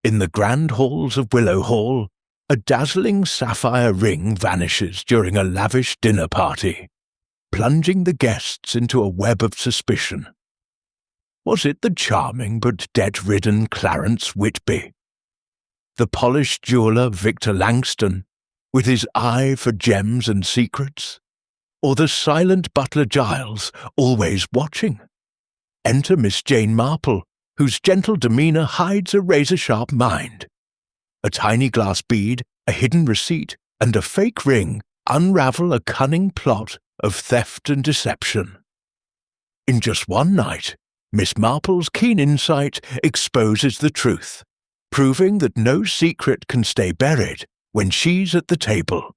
In the grand halls of Willow Hall, a dazzling sapphire ring vanishes during a lavish dinner party, plunging the guests into a web of suspicion. Was it the charming but debt-ridden Clarence Whitby? The polished jeweller Victor Langston, with his eye for gems and secrets? Or the silent butler Giles, always watching? Enter Miss Jane Marple, whose gentle demeanour hides a razor-sharp mind. A tiny glass bead, a hidden receipt, and a fake ring unravel a cunning plot of theft and deception. In just one night, Miss Marple's keen insight exposes the truth, proving that no secret can stay buried when she's at the table.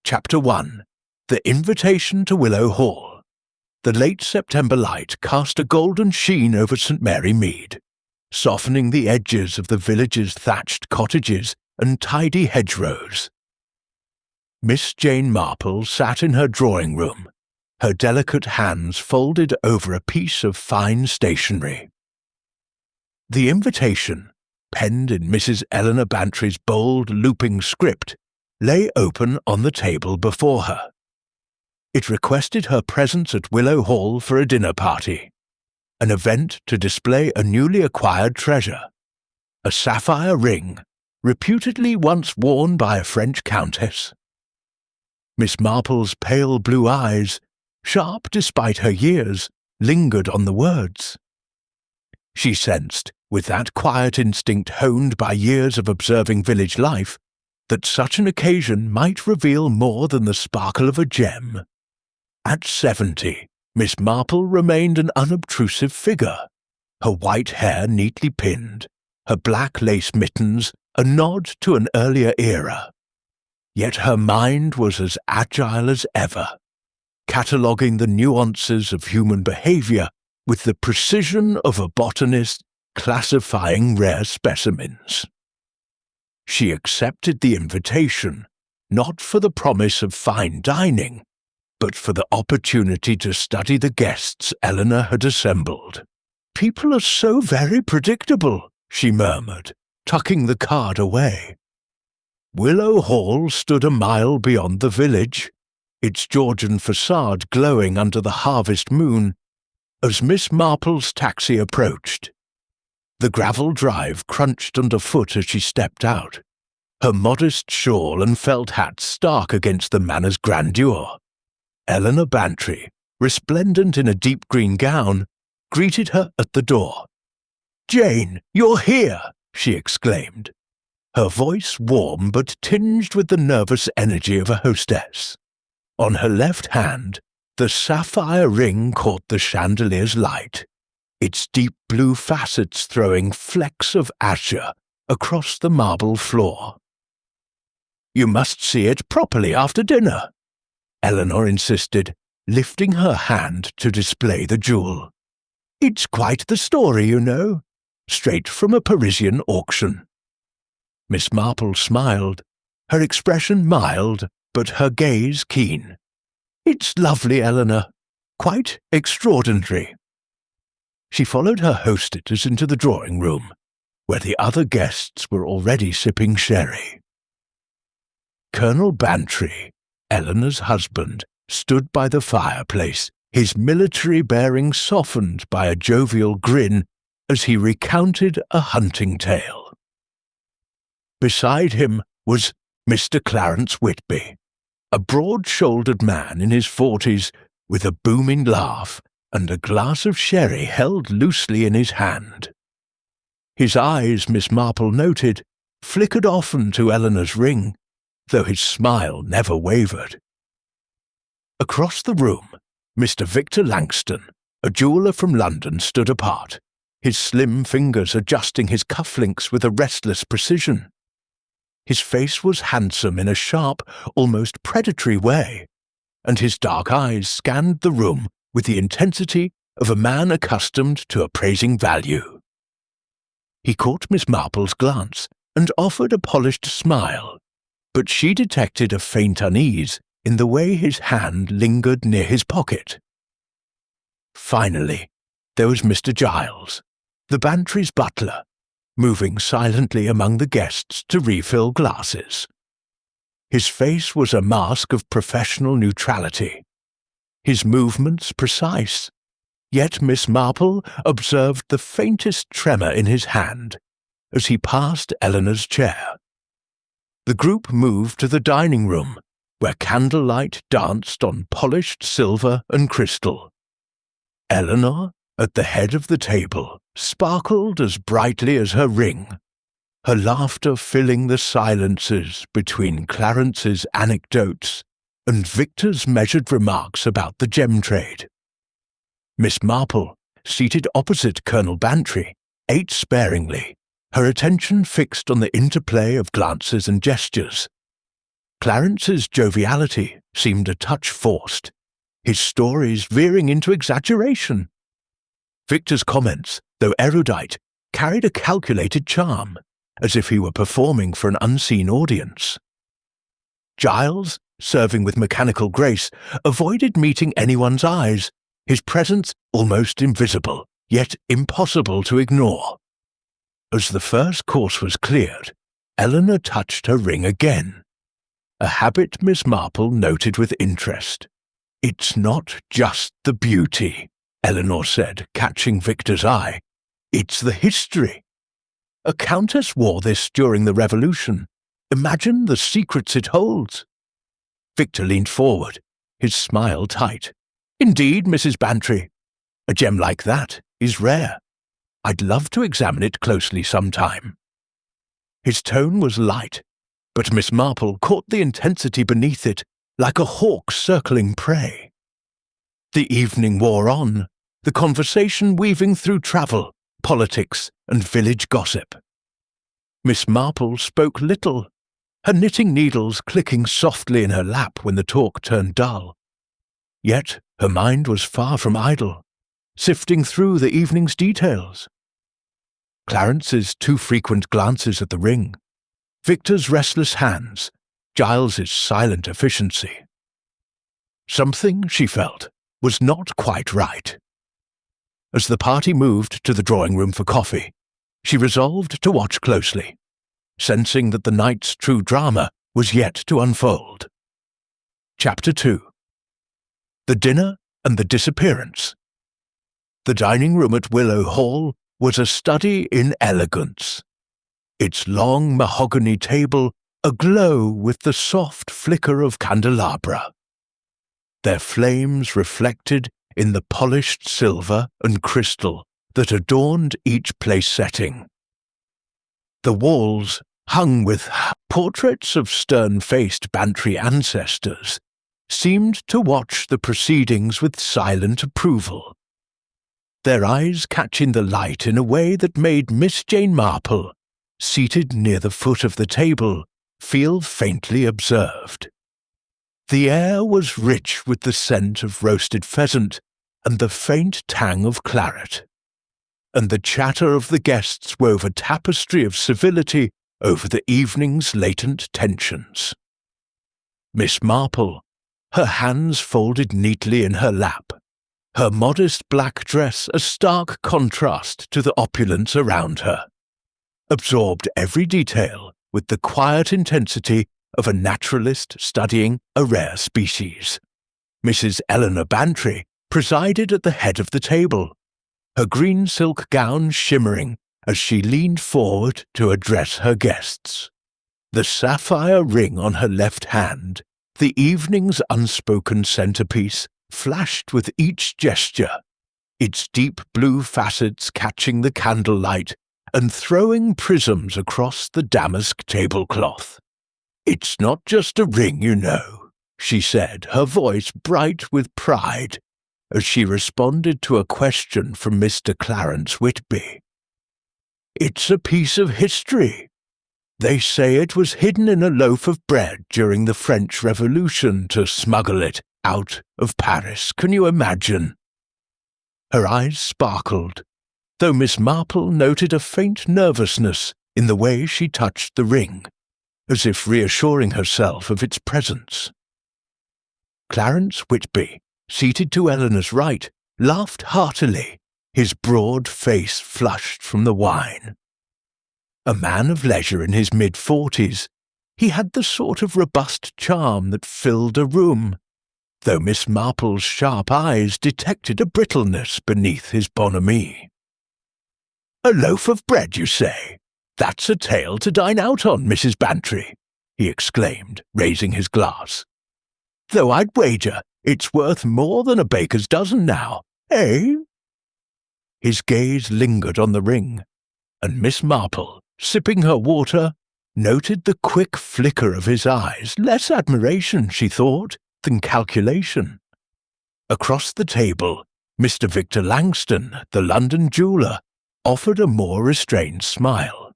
Chapter 1. The Invitation to Willow Hall. The late September light cast a golden sheen over St. Mary Mead, softening the edges of the village's thatched cottages and tidy hedgerows. Miss Jane Marple sat in her drawing-room, her delicate hands folded over a piece of fine stationery. The invitation, penned in Mrs. Eleanor Bantry's bold, looping script, lay open on the table before her. It requested her presence at Willow Hall for a dinner party, an event to display a newly acquired treasure, a sapphire ring, reputedly once worn by a French countess. Miss Marple's pale blue eyes, sharp despite her years, lingered on the words. She sensed, with that quiet instinct honed by years of observing village life, that such an occasion might reveal more than the sparkle of a gem. At 70, Miss Marple remained an unobtrusive figure, her white hair neatly pinned, her black lace mittens a nod to an earlier era. Yet her mind was as agile as ever, cataloguing the nuances of human behaviour with the precision of a botanist classifying rare specimens. She accepted the invitation, not for the promise of fine dining, but for the opportunity to study the guests Eleanor had assembled. "People are so very predictable," she murmured, tucking the card away. Willow Hall stood a mile beyond the village, its Georgian facade glowing under the harvest moon, as Miss Marple's taxi approached. The gravel drive crunched underfoot as she stepped out, her modest shawl and felt hat stark against the manor's grandeur. Eleanor Bantry, resplendent in a deep green gown, greeted her at the door. "Jane, you're here!" she exclaimed, her voice warm but tinged with the nervous energy of a hostess. On her left hand, the sapphire ring caught the chandelier's light, its deep blue facets throwing flecks of azure across the marble floor. "You must see it properly after dinner," Eleanor insisted, lifting her hand to display the jewel. "It's quite the story, you know, straight from a Parisian auction." Miss Marple smiled, her expression mild, but her gaze keen. "It's lovely, Eleanor. Quite extraordinary." She followed her hostess into the drawing-room, where the other guests were already sipping sherry. Colonel Bantry, Eleanor's husband, stood by the fireplace, his military bearing softened by a jovial grin as he recounted a hunting tale. Beside him was Mr. Clarence Whitby, a broad-shouldered man in his 40s with a booming laugh and a glass of sherry held loosely in his hand. His eyes, Miss Marple noted, flickered often to Eleanor's ring, though his smile never wavered. Across the room, Mr. Victor Langston, a jeweller from London, stood apart, his slim fingers adjusting his cufflinks with a restless precision. His face was handsome in a sharp, almost predatory way, and his dark eyes scanned the room with the intensity of a man accustomed to appraising value. He caught Miss Marple's glance and offered a polished smile, but she detected a faint unease in the way his hand lingered near his pocket. Finally, there was Mr. Giles, the Bantry's butler, moving silently among the guests to refill glasses. His face was a mask of professional neutrality, his movements precise, yet Miss Marple observed the faintest tremor in his hand as he passed Eleanor's chair. The group moved to the dining room, where candlelight danced on polished silver and crystal. Eleanor, at the head of the table, sparkled as brightly as her ring, her laughter filling the silences between Clarence's anecdotes and Victor's measured remarks about the gem trade. Miss Marple, seated opposite Colonel Bantry, ate sparingly, her attention fixed on the interplay of glances and gestures. Clarence's joviality seemed a touch forced, his stories veering into exaggeration. Victor's comments, though erudite, carried a calculated charm, as if he were performing for an unseen audience. Giles, serving with mechanical grace, avoided meeting anyone's eyes, his presence almost invisible, yet impossible to ignore. As the first course was cleared, Eleanor touched her ring again, a habit Miss Marple noted with interest. "It's not just the beauty," Eleanor said, catching Victor's eye. "It's the history. A countess wore this during the Revolution. Imagine the secrets it holds." Victor leaned forward, his smile tight. "Indeed, Mrs. Bantry. A gem like that is rare. I'd love to examine it closely sometime." His tone was light, but Miss Marple caught the intensity beneath it, like a hawk circling prey. The evening wore on, the conversation weaving through travel, politics, and village gossip. Miss Marple spoke little, her knitting needles clicking softly in her lap when the talk turned dull. Yet her mind was far from idle, sifting through the evening's details. Clarence's too frequent glances at the ring, Victor's restless hands, Giles's silent efficiency. Something, she felt, was not quite right. As the party moved to the drawing room for coffee, she resolved to watch closely, sensing that the night's true drama was yet to unfold. Chapter 2. The Dinner and the Disappearance. The dining room at Willow Hall was a study in elegance, its long mahogany table aglow with the soft flicker of candelabra, their flames reflected in the polished silver and crystal that adorned each place setting. The walls, hung with portraits of stern-faced Bantry ancestors, seemed to watch the proceedings with silent approval, their eyes catching the light in a way that made Miss Jane Marple, seated near the foot of the table, feel faintly observed. The air was rich with the scent of roasted pheasant and the faint tang of claret, and the chatter of the guests wove a tapestry of civility over the evening's latent tensions. Miss Marple, her hands folded neatly in her lap, her modest black dress a stark contrast to the opulence around her, absorbed every detail with the quiet intensity of a naturalist studying a rare species. Mrs. Eleanor Bantry presided at the head of the table, her green silk gown shimmering as she leaned forward to address her guests. The sapphire ring on her left hand, the evening's unspoken centerpiece, flashed with each gesture, its deep blue facets catching the candlelight and throwing prisms across the damask tablecloth. "It's not just a ring, you know," she said, her voice bright with pride, as she responded to a question from Mr. Clarence Whitby. "It's a piece of history. They say it was hidden in a loaf of bread during the French Revolution to smuggle it out of Paris. Can you imagine?" Her eyes sparkled, though Miss Marple noted a faint nervousness in the way she touched the ring, as if reassuring herself of its presence. Clarence Whitby, seated to Eleanor's right, laughed heartily, his broad face flushed from the wine. A man of leisure in his mid-40s, he had the sort of robust charm that filled a room, though Miss Marple's sharp eyes detected a brittleness beneath his bonhomie. "A loaf of bread, you say? That's a tale to dine out on, Mrs. Bantry," he exclaimed, raising his glass. "Though I'd wager it's worth more than a baker's dozen now, eh?" His gaze lingered on the ring, and Miss Marple, sipping her water, noted the quick flicker of his eyes, less admiration, she thought, than calculation. Across the table, Mr. Victor Langston, the London jeweller, offered a more restrained smile.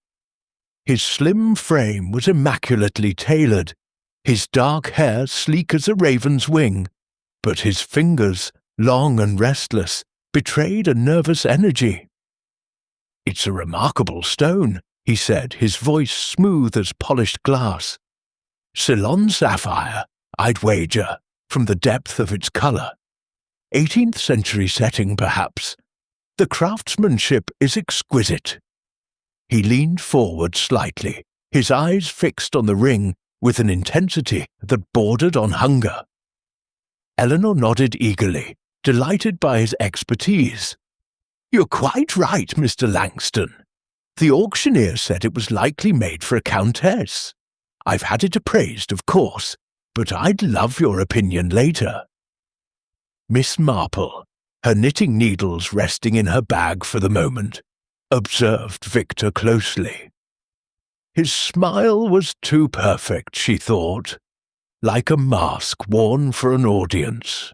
His slim frame was immaculately tailored, his dark hair sleek as a raven's wing, but his fingers, long and restless, betrayed a nervous energy. "It's a remarkable stone," he said, his voice smooth as polished glass. "Ceylon sapphire, I'd wager, from the depth of its colour. 18th century setting, perhaps. The craftsmanship is exquisite." He leaned forward slightly, his eyes fixed on the ring with an intensity that bordered on hunger. Eleanor nodded eagerly, delighted by his expertise. "You're quite right, Mr. Langston. The auctioneer said it was likely made for a countess. I've had it appraised, of course, but I'd love your opinion later." Miss Marple, her knitting needles resting in her bag for the moment, observed Victor closely. His smile was too perfect, she thought, like a mask worn for an audience.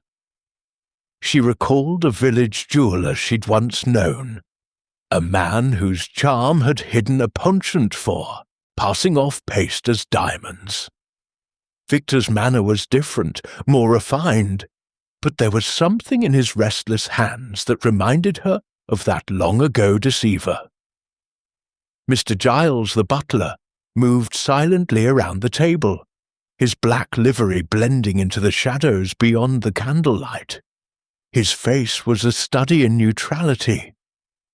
She recalled a village jeweller she'd once known, a man whose charm had hidden a penchant for passing off paste as diamonds. Victor's manner was different, more refined, but there was something in his restless hands that reminded her of that long-ago deceiver. Mr. Giles, the butler, moved silently around the table, his black livery blending into the shadows beyond the candlelight. His face was a study in neutrality,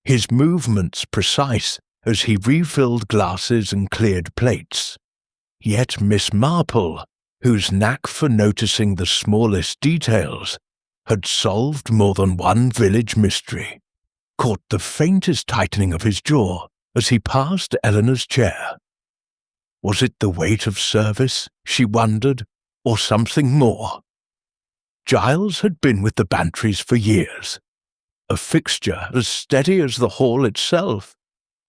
his movements precise as he refilled glasses and cleared plates. Yet Miss Marple, whose knack for noticing the smallest details, had solved more than one village mystery, caught the faintest tightening of his jaw as he passed Eleanor's chair. Was it the weight of service, she wondered, or something more? Giles had been with the Bantrys for years, a fixture as steady as the hall itself,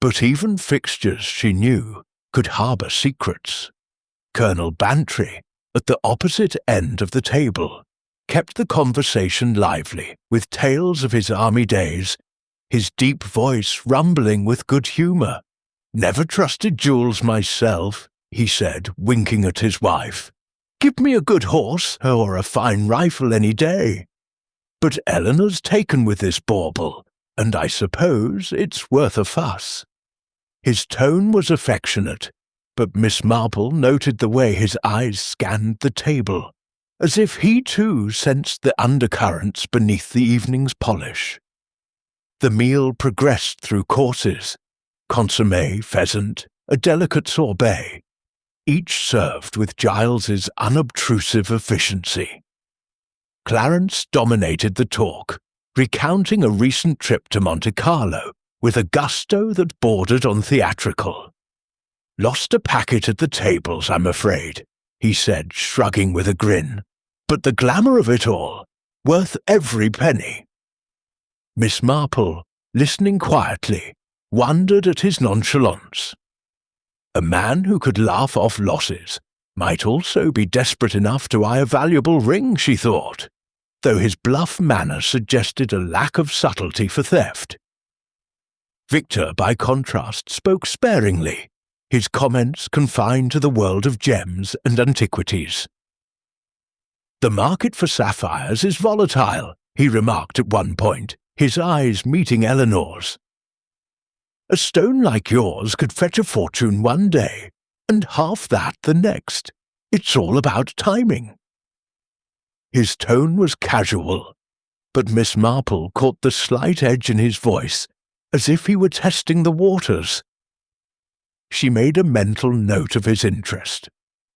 but even fixtures, she knew, could harbour secrets. Colonel Bantry, at the opposite end of the table, kept the conversation lively with tales of his army days, his deep voice rumbling with good humour. "Never trusted jewels myself," he said, winking at his wife. "Give me a good horse or a fine rifle any day. But Eleanor's taken with this bauble, and I suppose it's worth a fuss." His tone was affectionate, but Miss Marple noted the way his eyes scanned the table, as if he too sensed the undercurrents beneath the evening's polish. The meal progressed through courses, consommé, pheasant, a delicate sorbet, each served with Giles's unobtrusive efficiency. Clarence dominated the talk, recounting a recent trip to Monte Carlo with a gusto that bordered on theatrical. "Lost a packet at the tables, I'm afraid," he said, shrugging with a grin. "But the glamour of it all, worth every penny." Miss Marple, listening quietly, wondered at his nonchalance. A man who could laugh off losses might also be desperate enough to eye a valuable ring, she thought, though his bluff manner suggested a lack of subtlety for theft. Victor, by contrast, spoke sparingly, his comments confined to the world of gems and antiquities. "The market for sapphires is volatile," he remarked at one point, his eyes meeting Eleanor's. "A stone like yours could fetch a fortune one day, and half that the next. It's all about timing." His tone was casual, but Miss Marple caught the slight edge in his voice, as if he were testing the waters. she made a mental note of his interest,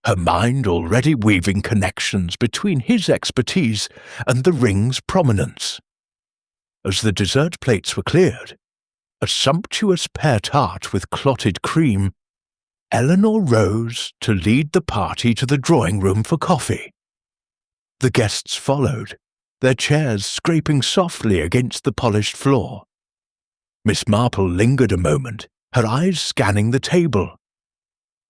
her mind already weaving connections between his expertise and the ring's prominence. As the dessert plates were cleared, a sumptuous pear tart with clotted cream, Eleanor rose to lead the party to the drawing room for coffee. The guests followed, their chairs scraping softly against the polished floor. Miss Marple lingered a moment, her eyes scanning the table.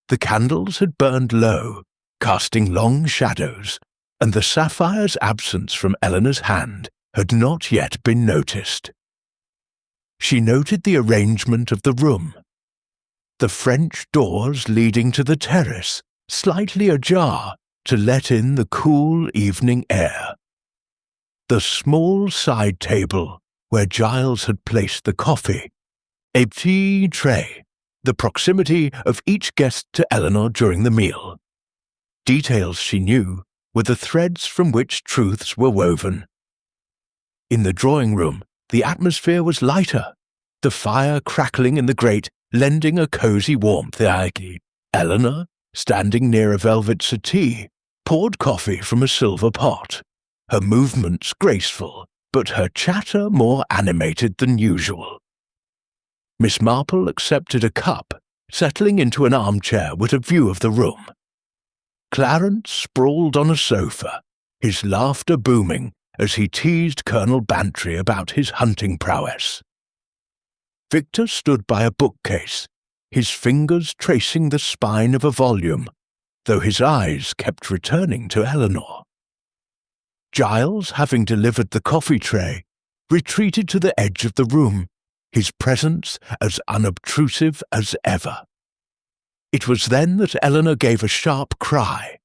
The candles had burned low, casting long shadows, and the Sapphire's absence from Eleanor's hand had not yet been noticed. She noted the arrangement of the room. The French doors leading to the terrace, slightly ajar to let in the cool evening air. The small side table where Giles had placed the coffee, a petit tray, the proximity of each guest to Eleanor during the meal. Details she knew were the threads from which truths were woven. In the drawing room, the atmosphere was lighter, the fire crackling in the grate lending a cosy warmth. Eleanor, standing near a velvet settee, poured coffee from a silver pot, her movements graceful, but her chatter more animated than usual. Miss Marple accepted a cup, settling into an armchair with a view of the room. Clarence sprawled on a sofa, his laughter booming as he teased Colonel Bantry about his hunting prowess. Victor stood by a bookcase, his fingers tracing the spine of a volume, though his eyes kept returning to Eleanor. Giles, having delivered the coffee tray, retreated to the edge of the room, his presence as unobtrusive as ever. It was then that Eleanor gave a sharp cry.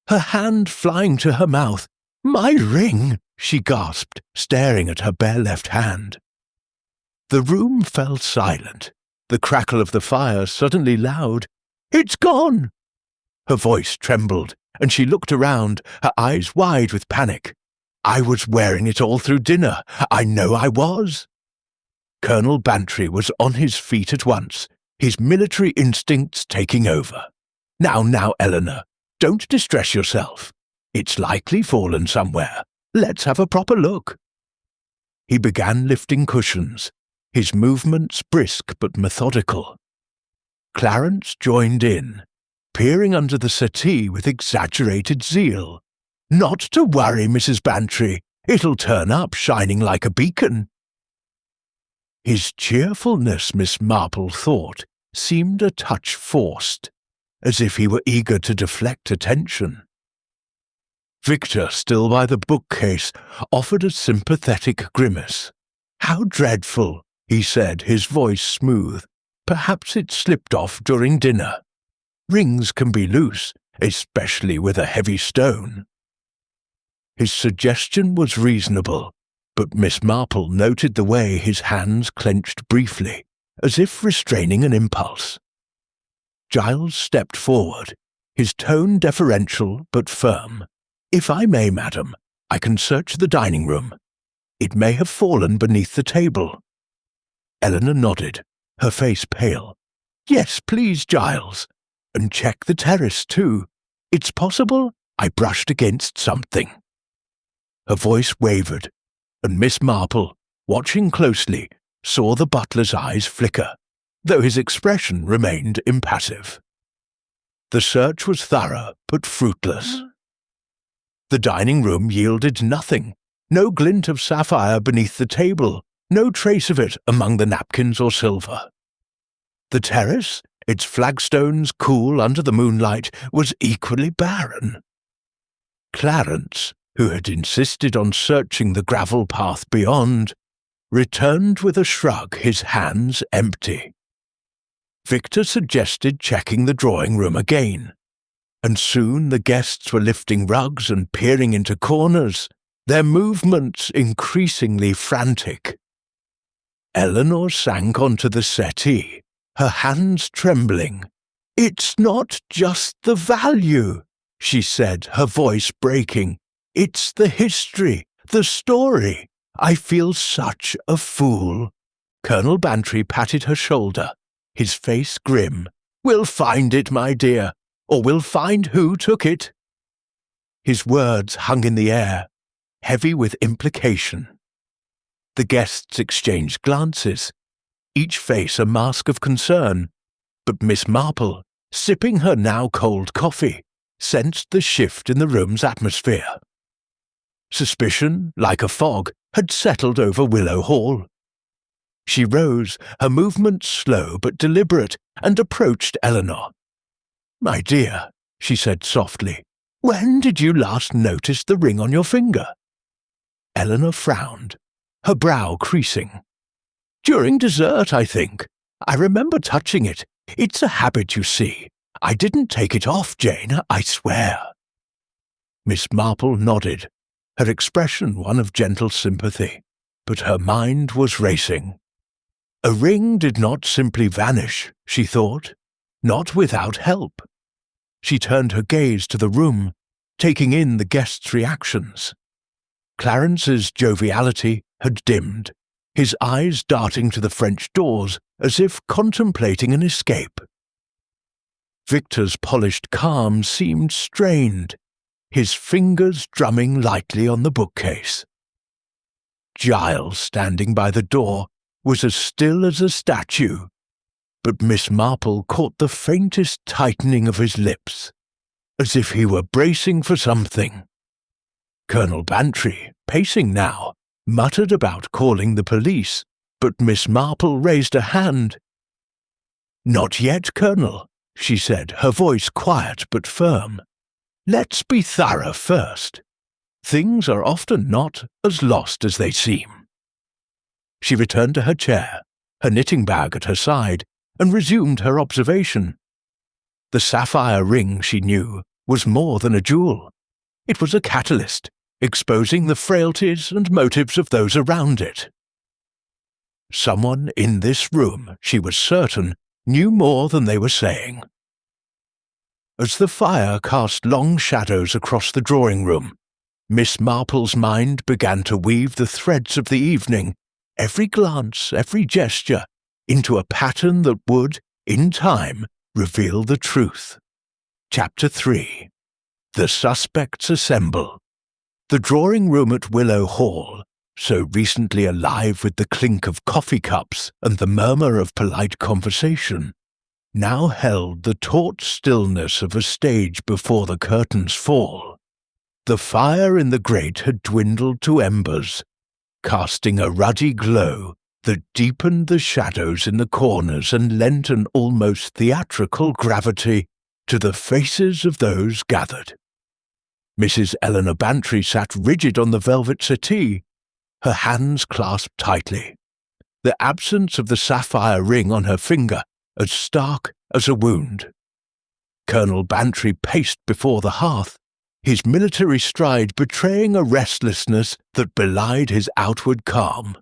Her hand flying to her mouth. "My ring!" she gasped, staring at her bare left hand. The room fell silent, the crackle of the fire suddenly loud. "It's gone!" Her voice trembled, and she looked around, her eyes wide with panic. "I was wearing it all through dinner. I know I was." Colonel Bantry was on his feet at once, his military instincts taking over. Now, Eleanor, don't distress yourself. It's likely fallen somewhere. Let's have a proper look." He began lifting cushions, his movements brisk but methodical. Clarence joined in, peering under the settee with exaggerated zeal. "Not to worry, Mrs. Bantry. It'll turn up shining like a beacon." His cheerfulness, Miss Marple thought, seemed a touch forced, as if he were eager to deflect attention. Victor, still by the bookcase, offered a sympathetic grimace. "How dreadful," he said, his voice smooth. "Perhaps it slipped off during dinner. Rings can be loose, especially with a heavy stone." His suggestion was reasonable, but Miss Marple noted the way his hands clenched briefly, as if restraining an impulse. Giles stepped forward, his tone deferential but firm. "If I may, madam, I can search the dining room. It may have fallen beneath the table." Eleanor nodded, her face pale. "Yes, please, Giles. And check the terrace, too. It's possible I brushed against something." Her voice wavered, and Miss Marple, watching closely, saw the butler's eyes flicker, though his expression remained impassive. The search was thorough but fruitless. The dining room yielded nothing, no glint of sapphire beneath the table, no trace of it among the napkins or silver. The terrace, its flagstones cool under the moonlight, was equally barren. Clarence, who had insisted on searching the gravel path beyond, returned with a shrug, his hands empty. Victor suggested checking the drawing room again, and soon the guests were lifting rugs and peering into corners, their movements increasingly frantic. Eleanor sank onto the settee, her hands trembling. "It's not just the value," she said, her voice breaking. "It's the history, the story. I feel such a fool." Colonel Bantry patted her shoulder, his face grim. We'll find it, my dear, or we'll find who took it." His words hung in the air, heavy with implication. The guests exchanged glances, each face a mask of concern, but Miss Marple, sipping her now cold coffee, sensed the shift in the room's atmosphere. Suspicion, like a fog, had settled over Willow Hall. She rose, her movements slow but deliberate, and approached Eleanor. "My dear," she said softly, "when did you last notice the ring on your finger?" Eleanor frowned, her brow creasing. "During dessert, I think. I remember touching it. It's a habit, you see. I didn't take it off, Jane, I swear." Miss Marple nodded, her expression one of gentle sympathy, but her mind was racing. A ring did not simply vanish, she thought, not without help. She turned her gaze to the room, taking in the guests' reactions. Clarence's joviality had dimmed, his eyes darting to the French doors as if contemplating an escape. Victor's polished calm seemed strained, his fingers drumming lightly on the bookcase. Giles, standing by the door, was as still as a statue, but Miss Marple caught the faintest tightening of his lips, as if he were bracing for something. Colonel Bantry, pacing now, muttered about calling the police, but Miss Marple raised a hand. "Not yet, Colonel," she said, her voice quiet but firm. "Let's be thorough first. Things are often not as lost as they seem." She returned to her chair, her knitting bag at her side, and resumed her observation. The sapphire ring, she knew, was more than a jewel. It was a catalyst, exposing the frailties and motives of those around it. Someone in this room, she was certain, knew more than they were saying. As the fire cast long shadows across the drawing room, Miss Marple's mind began to weave the threads of the evening, every glance, every gesture, into a pattern that would, in time, reveal the truth. Chapter 3. The Suspects Assemble. The drawing-room at Willow Hall, so recently alive with the clink of coffee cups and the murmur of polite conversation, now held the taut stillness of a stage before the curtains fall. The fire in the grate had dwindled to embers, casting a ruddy glow that deepened the shadows in the corners and lent an almost theatrical gravity to the faces of those gathered. Mrs. Eleanor Bantry sat rigid on the velvet settee, her hands clasped tightly, the absence of the sapphire ring on her finger as stark as a wound. Colonel Bantry paced before the hearth, his military stride betraying a restlessness that belied his outward calm.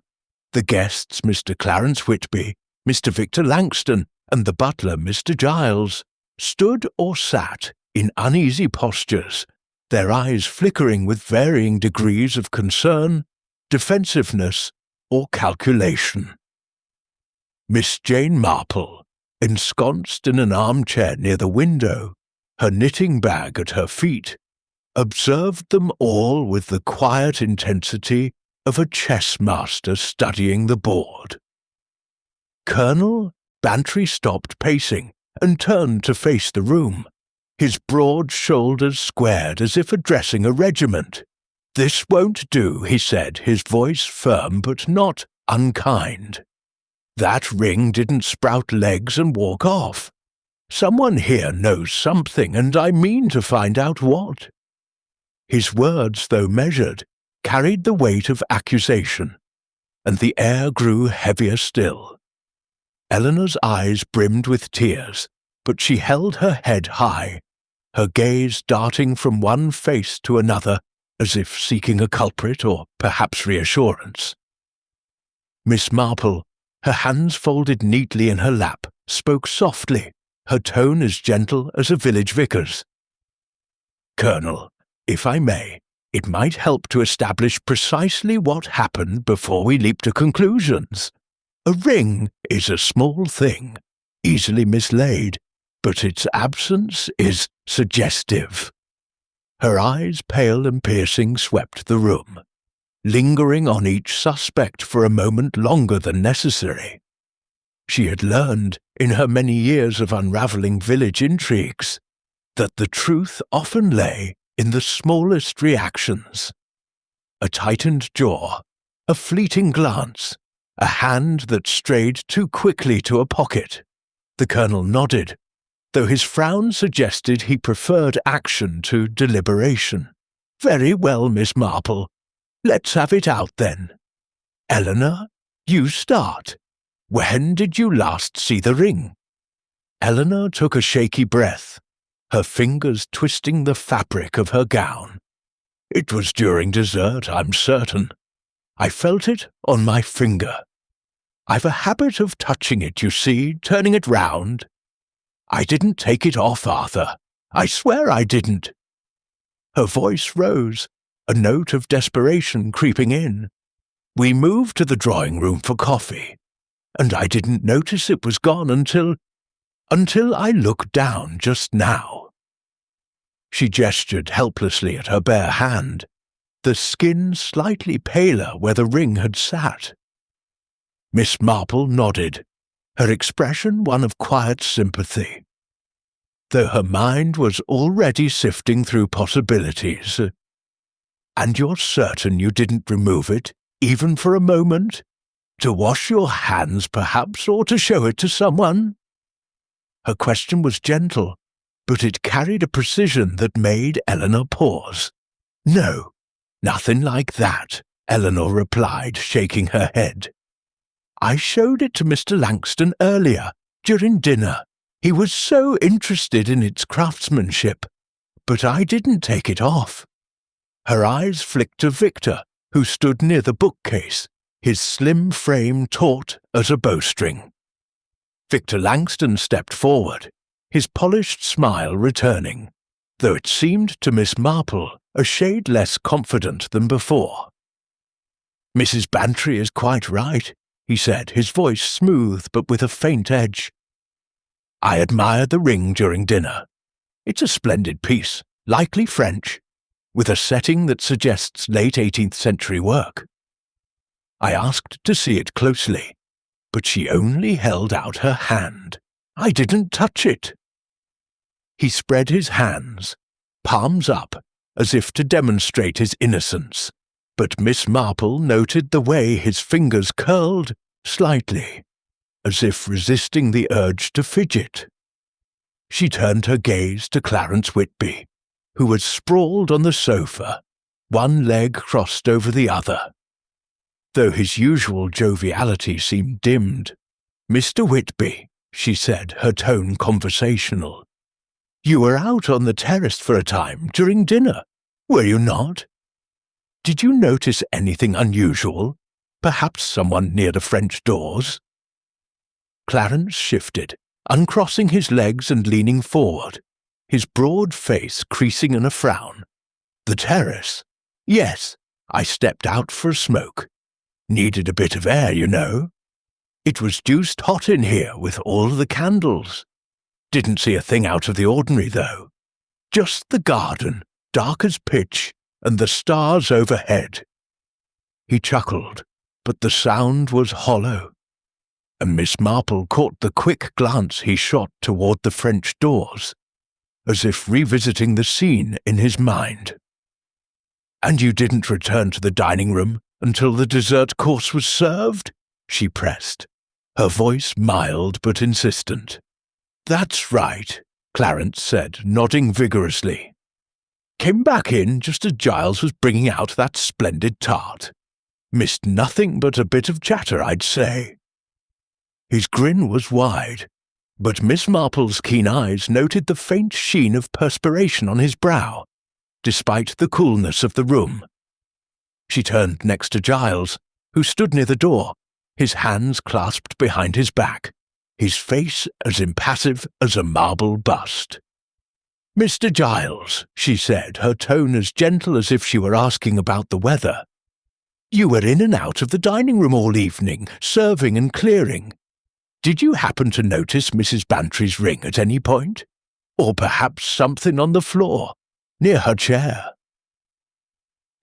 The guests, Mr. Clarence Whitby, Mr. Victor Langston, and the butler, Mr. Giles, stood or sat in uneasy postures, their eyes flickering with varying degrees of concern, defensiveness, or calculation. Miss Jane Marple, ensconced in an armchair near the window, her knitting bag at her feet, observed them all with the quiet intensity of a chess master studying the board. Colonel Bantry stopped pacing and turned to face the room, his broad shoulders squared as if addressing a regiment. "This won't do," he said, his voice firm but not unkind. "That ring didn't sprout legs and walk off. Someone here knows something, and I mean to find out what." His words, though measured, carried the weight of accusation, and the air grew heavier still. Eleanor's eyes brimmed with tears, but she held her head high, her gaze darting from one face to another as if seeking a culprit or perhaps reassurance. Miss Marple, her hands folded neatly in her lap, spoke softly, her tone as gentle as a village vicar's. "Colonel, if I may, it might help to establish precisely what happened before we leap to conclusions. A ring is a small thing, easily mislaid, but its absence is suggestive. Her eyes, pale and piercing, swept the room, lingering on each suspect for a moment longer than necessary. She had learned, in her many years of unravelling village intrigues, that the truth often lay in the smallest reactions. A tightened jaw, a fleeting glance, a hand that strayed too quickly to a pocket. The Colonel nodded, though his frown suggested he preferred action to deliberation. "Very well, Miss Marple. Let's have it out then. Eleanor, you start. When did you last see the ring?" Eleanor took a shaky breath, her fingers twisting the fabric of her gown. "It was during dessert, I'm certain. I felt it on my finger. I've a habit of touching it, you see, turning it round. I didn't take it off, Arthur. I swear I didn't." Her voice rose, a note of desperation creeping in. "We moved to the drawing room for coffee, and I didn't notice it was gone until I looked down just now." She gestured helplessly at her bare hand, the skin slightly paler where the ring had sat. Miss Marple nodded, her expression one of quiet sympathy, though her mind was already sifting through possibilities. "And you're certain you didn't remove it, even for a moment? To wash your hands, perhaps, or to show it to someone?" Her question was gentle, but it carried a precision that made Eleanor pause. "No, nothing like that," Eleanor replied, shaking her head. "I showed it to Mr. Langston earlier, during dinner. He was so interested in its craftsmanship, but I didn't take it off." Her eyes flicked to Victor, who stood near the bookcase, his slim frame taut as a bowstring. Victor Langston stepped forward, his polished smile returning, though it seemed to Miss Marple a shade less confident than before. "Mrs. Bantry is quite right," he said, his voice smooth but with a faint edge. "I admired the ring during dinner. It's a splendid piece, likely French, with a setting that suggests late 18th century work. I asked to see it closely, but she only held out her hand. I didn't touch it." He spread his hands, palms up, as if to demonstrate his innocence, but Miss Marple noted the way his fingers curled slightly, as if resisting the urge to fidget. She turned her gaze to Clarence Whitby, who was sprawled on the sofa, one leg crossed over the other. Though his usual joviality seemed dimmed. "Mr. Whitby," she said, her tone conversational, "you were out on the terrace for a time during dinner, were you not? Did you notice anything unusual? Perhaps someone near the French doors?" Clarence shifted, uncrossing his legs and leaning forward, his broad face creasing in a frown. "The terrace? Yes, I stepped out for a smoke. Needed a bit of air, you know. It was deuced hot in here with all the candles. Didn't see a thing out of the ordinary, though. Just the garden, dark as pitch, and the stars overhead." He chuckled, but the sound was hollow, and Miss Marple caught the quick glance he shot toward the French doors, as if revisiting the scene in his mind. "And you didn't return to the dining room until the dessert course was served?" she pressed, her voice mild but insistent. "That's right," Clarence said, nodding vigorously. "Came back in just as Giles was bringing out that splendid tart. Missed nothing but a bit of chatter, I'd say." His grin was wide, but Miss Marple's keen eyes noted the faint sheen of perspiration on his brow, despite the coolness of the room. She turned next to Giles, who stood near the door, his hands clasped behind his back, his face as impassive as a marble bust. "Mr. Giles," she said, her tone as gentle as if she were asking about the weather, "you were in and out of the dining room all evening, serving and clearing. Did you happen to notice Mrs. Bantry's ring at any point? Or perhaps something on the floor, near her chair?"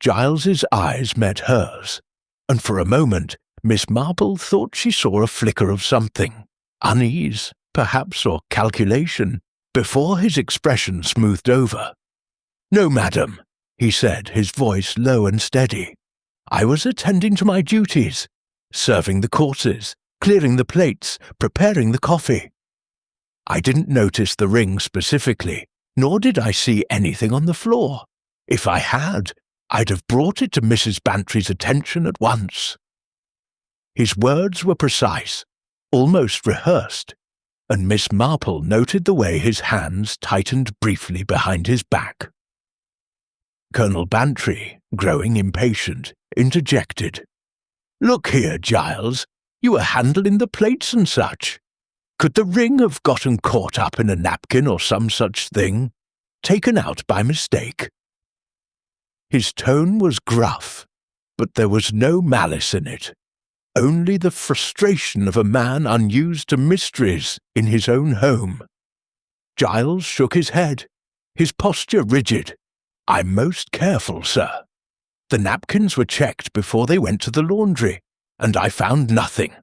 Giles's eyes met hers, and for a moment Miss Marple thought she saw a flicker of something, unease, perhaps, or calculation, before his expression smoothed over. "No, madam," he said, his voice low and steady. "I was attending to my duties, serving the courses, clearing the plates, preparing the coffee. I didn't notice the ring specifically, nor did I see anything on the floor. If I had, I'd have brought it to Mrs. Bantry's attention at once." His words were precise, almost rehearsed, and Miss Marple noted the way his hands tightened briefly behind his back. Colonel Bantry, growing impatient, interjected. "Look here, Giles, you were handling the plates and such. Could the ring have gotten caught up in a napkin or some such thing, taken out by mistake?" His tone was gruff, but there was no malice in it, only the frustration of a man unused to mysteries in his own home. Giles shook his head, his posture rigid. "I'm most careful, sir. The napkins were checked before they went to the laundry, and I found nothing.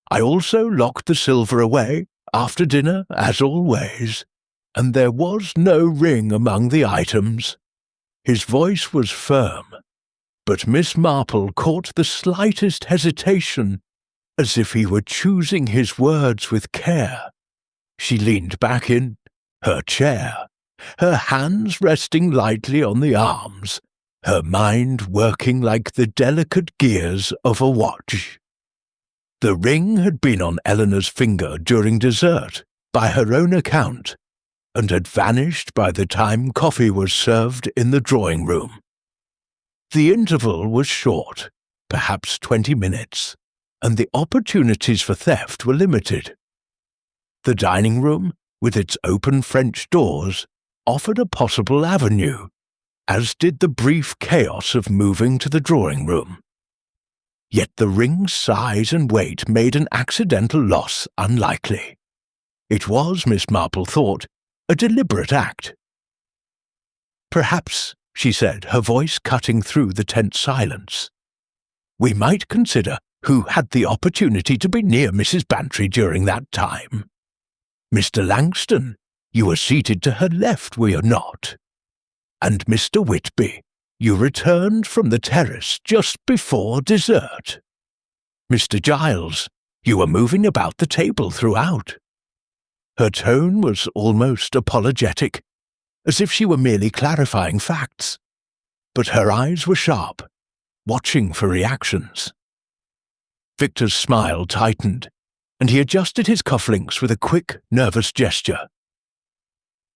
I also locked the silver away after dinner, as always, and there was no ring among the items." His voice was firm, but Miss Marple caught the slightest hesitation, as if he were choosing his words with care. She leaned back in her chair, her hands resting lightly on the arms, her mind working like the delicate gears of a watch. The ring had been on Eleanor's finger during dessert, by her own account, and had vanished by the time coffee was served in the drawing-room. The interval was short, perhaps 20 minutes, and the opportunities for theft were limited. The dining-room, with its open French doors, offered a possible avenue, as did the brief chaos of moving to the drawing-room. Yet the ring's size and weight made an accidental loss unlikely. It was, Miss Marple thought, a deliberate act. "Perhaps," she said, her voice cutting through the tense silence, "we might consider who had the opportunity to be near Mrs. Bantry during that time. Mr. Langston, you were seated to her left, were you not? And Mr. Whitby, you returned from the terrace just before dessert. Mr. Giles, you were moving about the table throughout." Her tone was almost apologetic, as if she were merely clarifying facts, but her eyes were sharp, watching for reactions. Victor's smile tightened, and he adjusted his cufflinks with a quick, nervous gesture.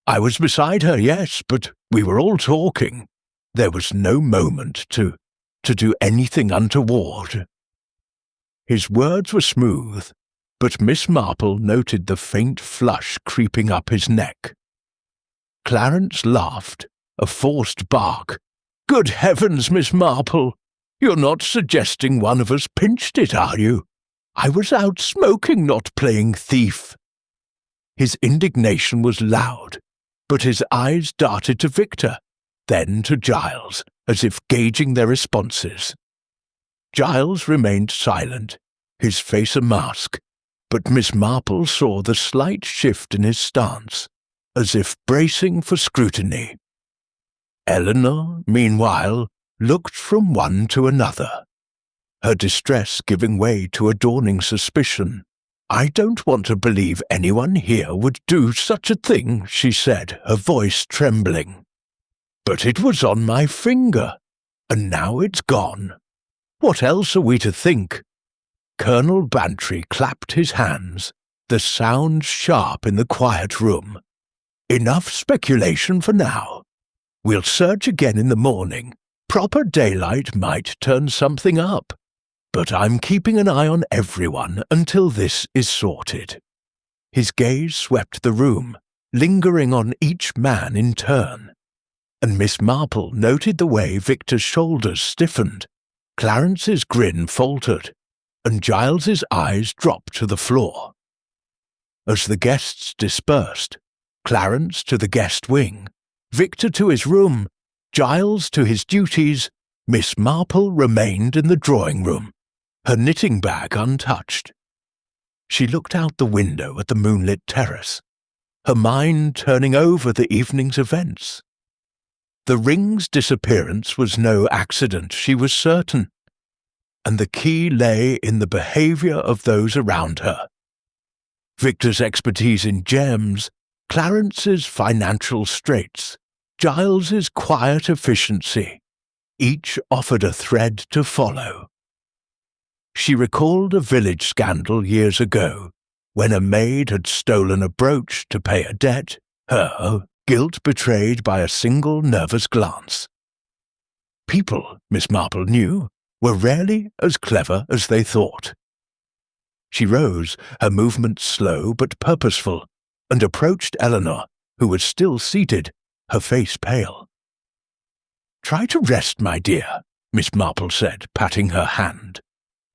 "I was beside her, yes, but we were all talking. There was no moment to do anything untoward." His words were smooth, but Miss Marple noted the faint flush creeping up his neck. Clarence laughed, a forced bark. "Good heavens, Miss Marple! You're not suggesting one of us pinched it, are you? I was out smoking, not playing thief." His indignation was loud, but his eyes darted to Victor, then to Giles, as if gauging their responses. Giles remained silent, his face a mask, but Miss Marple saw the slight shift in his stance, as if bracing for scrutiny. Eleanor, meanwhile, looked from one to another, her distress giving way to a dawning suspicion. "I don't want to believe anyone here would do such a thing," she said, her voice trembling. "But it was on my finger, and now it's gone. What else are we to think?" Colonel Bantry clapped his hands, the sound sharp in the quiet room. "Enough speculation for now. We'll search again in the morning. Proper daylight might turn something up, but I'm keeping an eye on everyone until this is sorted." His gaze swept the room, lingering on each man in turn, and Miss Marple noted the way Victor's shoulders stiffened, Clarence's grin faltered, and Giles's eyes dropped to the floor. As the guests dispersed, Clarence to the guest wing, Victor to his room, Giles to his duties, Miss Marple remained in the drawing-room, her knitting bag untouched. She looked out the window at the moonlit terrace, her mind turning over the evening's events. The ring's disappearance was no accident, she was certain, and the key lay in the behaviour of those around her. Victor's expertise in gems, Clarence's financial straits, Giles's quiet efficiency, each offered a thread to follow. She recalled a village scandal years ago, when a maid had stolen a brooch to pay a debt, her guilt betrayed by a single nervous glance. People, Miss Marple knew, were rarely as clever as they thought. She rose, her movements slow but purposeful, and approached Eleanor, who was still seated, her face pale. "Try to rest, my dear," Miss Marple said, patting her hand.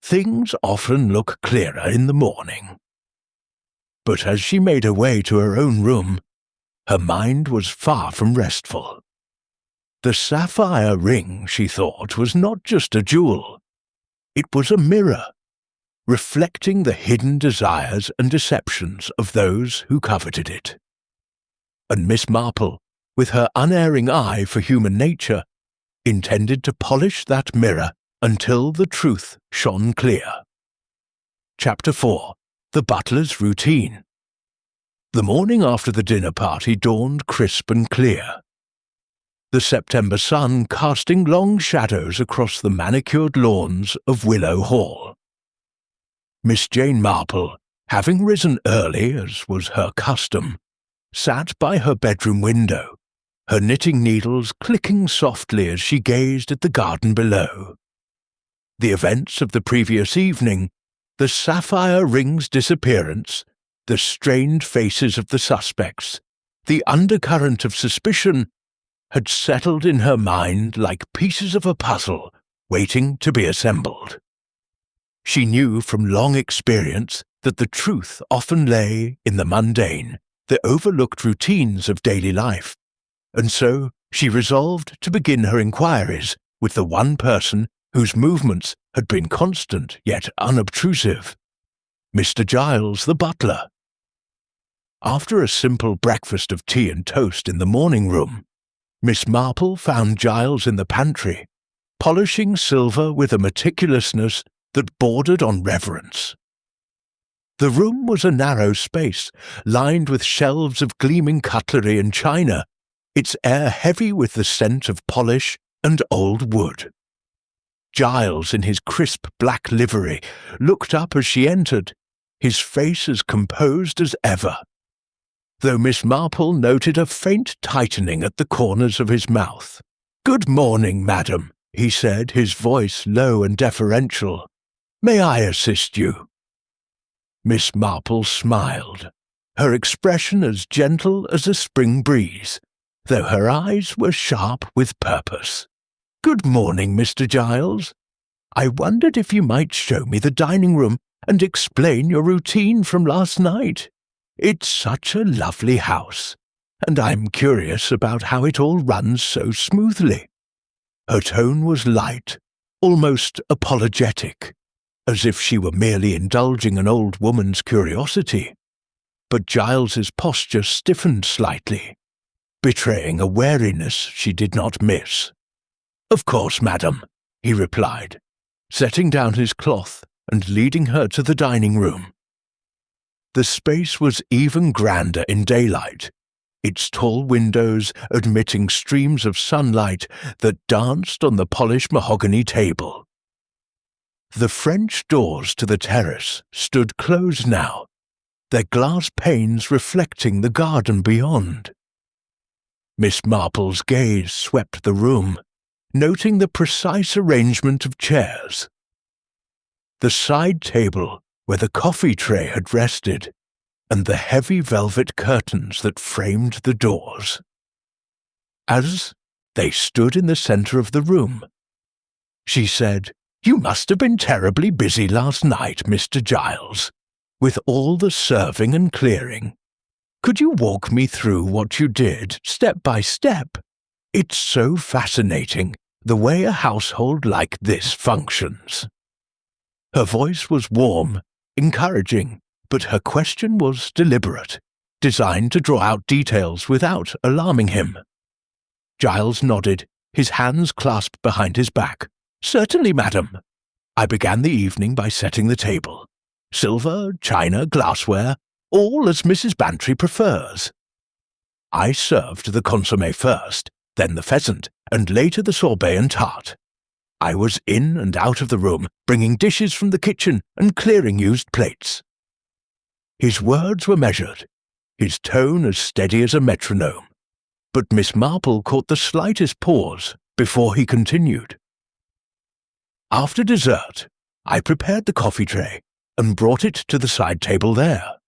"Things often look clearer in the morning." But as she made her way to her own room, her mind was far from restful. The sapphire ring, she thought, was not just a jewel. It was a mirror, reflecting the hidden desires and deceptions of those who coveted it. And Miss Marple, with her unerring eye for human nature, intended to polish that mirror until the truth shone clear. Chapter 4. The Butler's Routine. The morning after the dinner party dawned crisp and clear, the September sun casting long shadows across the manicured lawns of Willow Hall. Miss Jane Marple, having risen early, as was her custom, sat by her bedroom window, her knitting needles clicking softly as she gazed at the garden below. The events of the previous evening, the sapphire ring's disappearance, the strained faces of the suspects, the undercurrent of suspicion, had settled in her mind like pieces of a puzzle waiting to be assembled. She knew from long experience that the truth often lay in the mundane, the overlooked routines of daily life, and so she resolved to begin her inquiries with the one person whose movements had been constant yet unobtrusive, Mr. Giles the butler. After a simple breakfast of tea and toast in the morning room, Miss Marple found Giles in the pantry, polishing silver with a meticulousness that bordered on reverence. The room was a narrow space, lined with shelves of gleaming cutlery and china, its air heavy with the scent of polish and old wood. Giles, in his crisp black livery, looked up as she entered, his face as composed as ever, though Miss Marple noted a faint tightening at the corners of his mouth. "Good morning, madam," he said, his voice low and deferential. "May I assist you?" Miss Marple smiled, her expression as gentle as a spring breeze, though her eyes were sharp with purpose. "Good morning, Mr. Giles. I wondered if you might show me the dining room and explain your routine from last night. It's such a lovely house, and I'm curious about how it all runs so smoothly." Her tone was light, almost apologetic, as if she were merely indulging an old woman's curiosity. But Giles's posture stiffened slightly, betraying a wariness she did not miss. "Of course, madam," he replied, setting down his cloth and leading her to the dining room. The space was even grander in daylight, its tall windows admitting streams of sunlight that danced on the polished mahogany table. The French doors to the terrace stood closed now, their glass panes reflecting the garden beyond. Miss Marple's gaze swept the room, noting the precise arrangement of chairs, the side table where the coffee tray had rested, and the heavy velvet curtains that framed the doors. As they stood in the centre of the room, she said, "You must have been terribly busy last night, Mr. Giles. with all the serving and clearing. Could you walk me through what you did, step by step? It's so fascinating, the way a household like this functions." Her voice was warm, encouraging, but her question was deliberate, designed to draw out details without alarming him. Giles nodded, his hands clasped behind his back. "Certainly, madam. I began the evening by setting the table. Silver, china, glassware, all as Mrs. Bantry prefers. I served the consommé first, then the pheasant, and later the sorbet and tart. I was in and out of the room, bringing dishes from the kitchen and clearing used plates." His words were measured, his tone as steady as a metronome, but Miss Marple caught the slightest pause before he continued. "After dessert, I prepared the coffee tray and brought it to the side table there."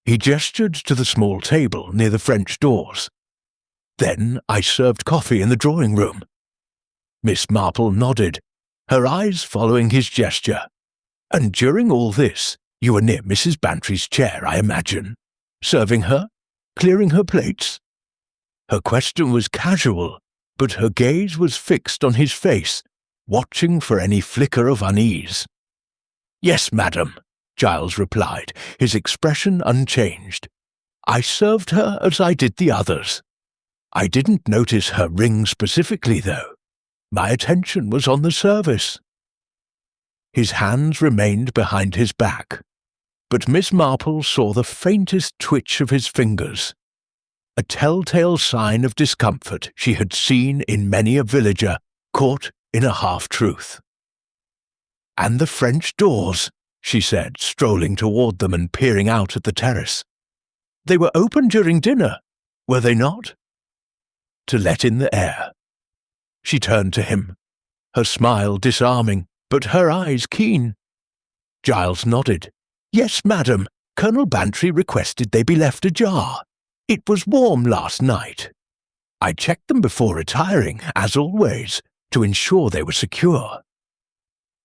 He gestured to the small table near the French doors. "Then I served coffee in the drawing room." Miss Marple nodded, her eyes following his gesture. "And during all this, you were near Mrs. Bantry's chair, I imagine, serving her, clearing her plates?" Her question was casual, but her gaze was fixed on his face, watching for any flicker of unease. "Yes, madam," Giles replied, his expression unchanged. "I served her as I did the others. I didn't notice her ring specifically, though. My attention was on the service." His hands remained behind his back, but Miss Marple saw the faintest twitch of his fingers, a telltale sign of discomfort she had seen in many a villager caught in a half-truth. "And the French doors," she said, strolling toward them and peering out at the terrace. "They were open during dinner, were they not?" "To let in the air." She turned to him, her smile disarming, but her eyes keen. Giles nodded. "Yes, madam, Colonel Bantry requested they be left ajar. It was warm last night. I checked them before retiring, as always, to ensure they were secure."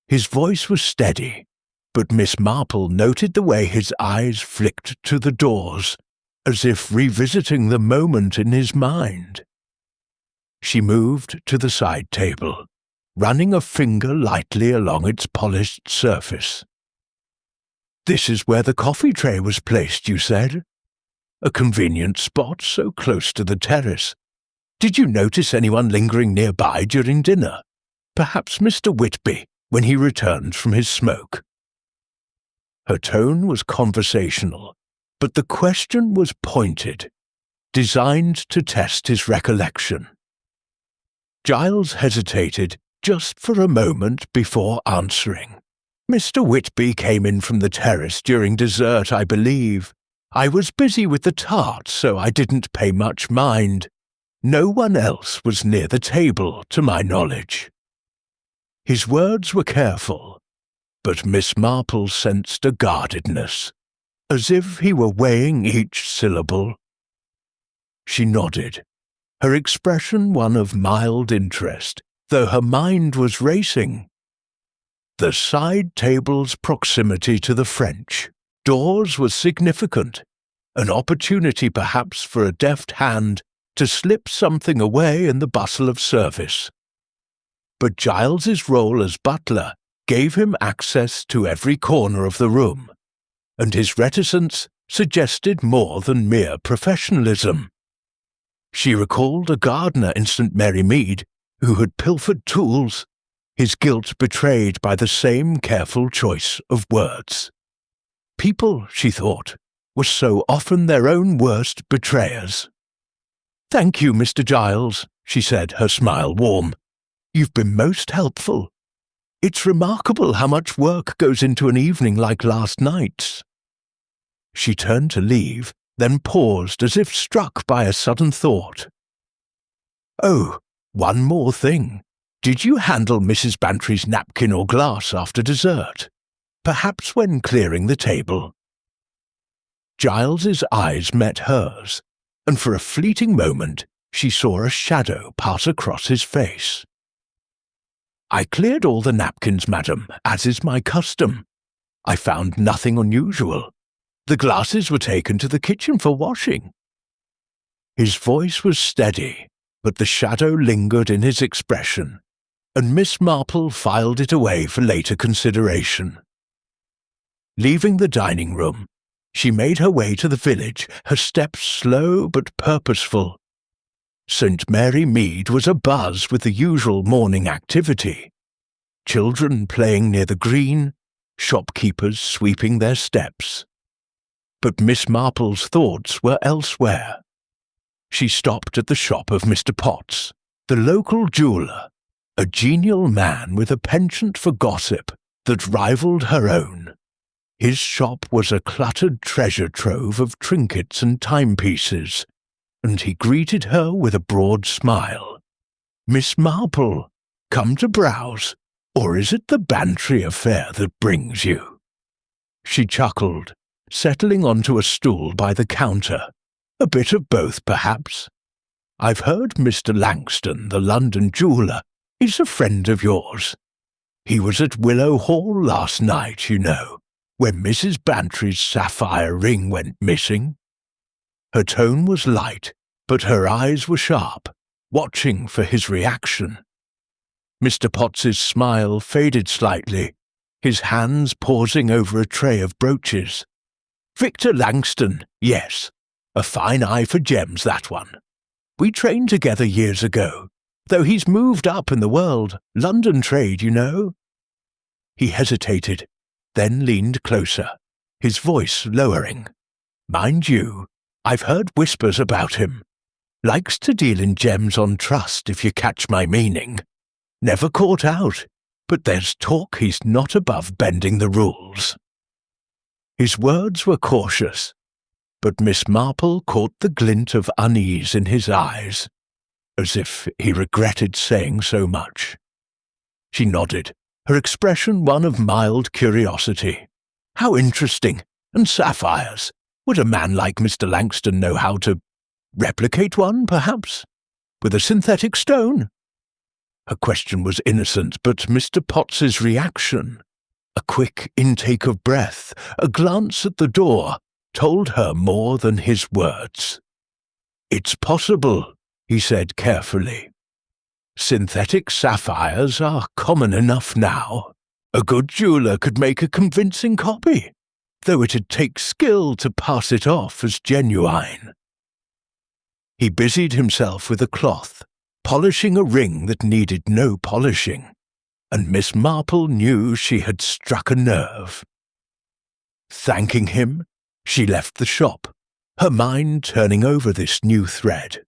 His voice was steady, but Miss Marple noted the way his eyes flicked to the doors, as if revisiting the moment in his mind. She moved to the side table, running a finger lightly along its polished surface. "This is where the coffee tray was placed, you said? A convenient spot so close to the terrace. Did you notice anyone lingering nearby during dinner? Perhaps Mr. Whitby, when he returned from his smoke?" Her tone was conversational, but the question was pointed, designed to test his recollection. Giles hesitated just for a moment before answering. "Mr. Whitby came in from the terrace during dessert, I believe. I was busy with the tart, so I didn't pay much mind. No one else was near the table, to my knowledge." His words were careful, but Miss Marple sensed a guardedness, as if he were weighing each syllable. She nodded, her expression one of mild interest, though her mind was racing. The side table's proximity to the French doors was significant, an opportunity perhaps for a deft hand to slip something away in the bustle of service. But Giles's role as butler gave him access to every corner of the room, and his reticence suggested more than mere professionalism. She recalled a gardener in St. Mary Mead who had pilfered tools, his guilt betrayed by the same careful choice of words. People, she thought, were so often their own worst betrayers. "Thank you, Mr. Giles," she said, her smile warm. "You've been most helpful. It's remarkable how much work goes into an evening like last night's." She turned to leave, then paused as if struck by a sudden thought. "Oh, one more thing. Did you handle Mrs. Bantry's napkin or glass after dessert? Perhaps when clearing the table?" Giles's eyes met hers, and for a fleeting moment she saw a shadow pass across his face. "I cleared all the napkins, madam, as is my custom. I found nothing unusual. The glasses were taken to the kitchen for washing." His voice was steady, but the shadow lingered in his expression, and Miss Marple filed it away for later consideration. Leaving the dining room, she made her way to the village, her steps slow but purposeful. St. Mary Mead was abuzz with the usual morning activity. Children playing near the green, shopkeepers sweeping their steps. But Miss Marple's thoughts were elsewhere. She stopped at the shop of Mr. Potts, the local jeweller, a genial man with a penchant for gossip that rivalled her own. His shop was a cluttered treasure trove of trinkets and timepieces, and he greeted her with a broad smile. "Miss Marple, come to browse, or is it the Bantry affair that brings you?" She chuckled, settling onto a stool by the counter. "A bit of both, perhaps. I've heard Mr. Langston, the London jeweller, is a friend of yours. He was at Willow Hall last night, you know, when Mrs. Bantry's sapphire ring went missing." Her tone was light, but her eyes were sharp, watching for his reaction. Mr. Potts's smile faded slightly, his hands pausing over a tray of brooches. "Victor Langston, yes. A fine eye for gems, that one. We trained together years ago, though he's moved up in the world, London trade, you know." He hesitated, then leaned closer, his voice lowering. "Mind you, I've heard whispers about him. Likes to deal in gems on trust, if you catch my meaning. Never caught out, but there's talk he's not above bending the rules." His words were cautious, but Miss Marple caught the glint of unease in his eyes, as if he regretted saying so much. She nodded, her expression one of mild curiosity. "How interesting! And sapphires! Would a man like Mr. Langston know how to replicate one, perhaps? With a synthetic stone?" Her question was innocent, but Mr. Potts's reaction, a quick intake of breath, a glance at the door, told her more than his words. "It's possible," he said carefully. "Synthetic sapphires are common enough now. A good jeweller could make a convincing copy, though it'd take skill to pass it off as genuine." He busied himself with a cloth, polishing a ring that needed no polishing, and Miss Marple knew she had struck a nerve. Thanking him, she left the shop, her mind turning over this new thread.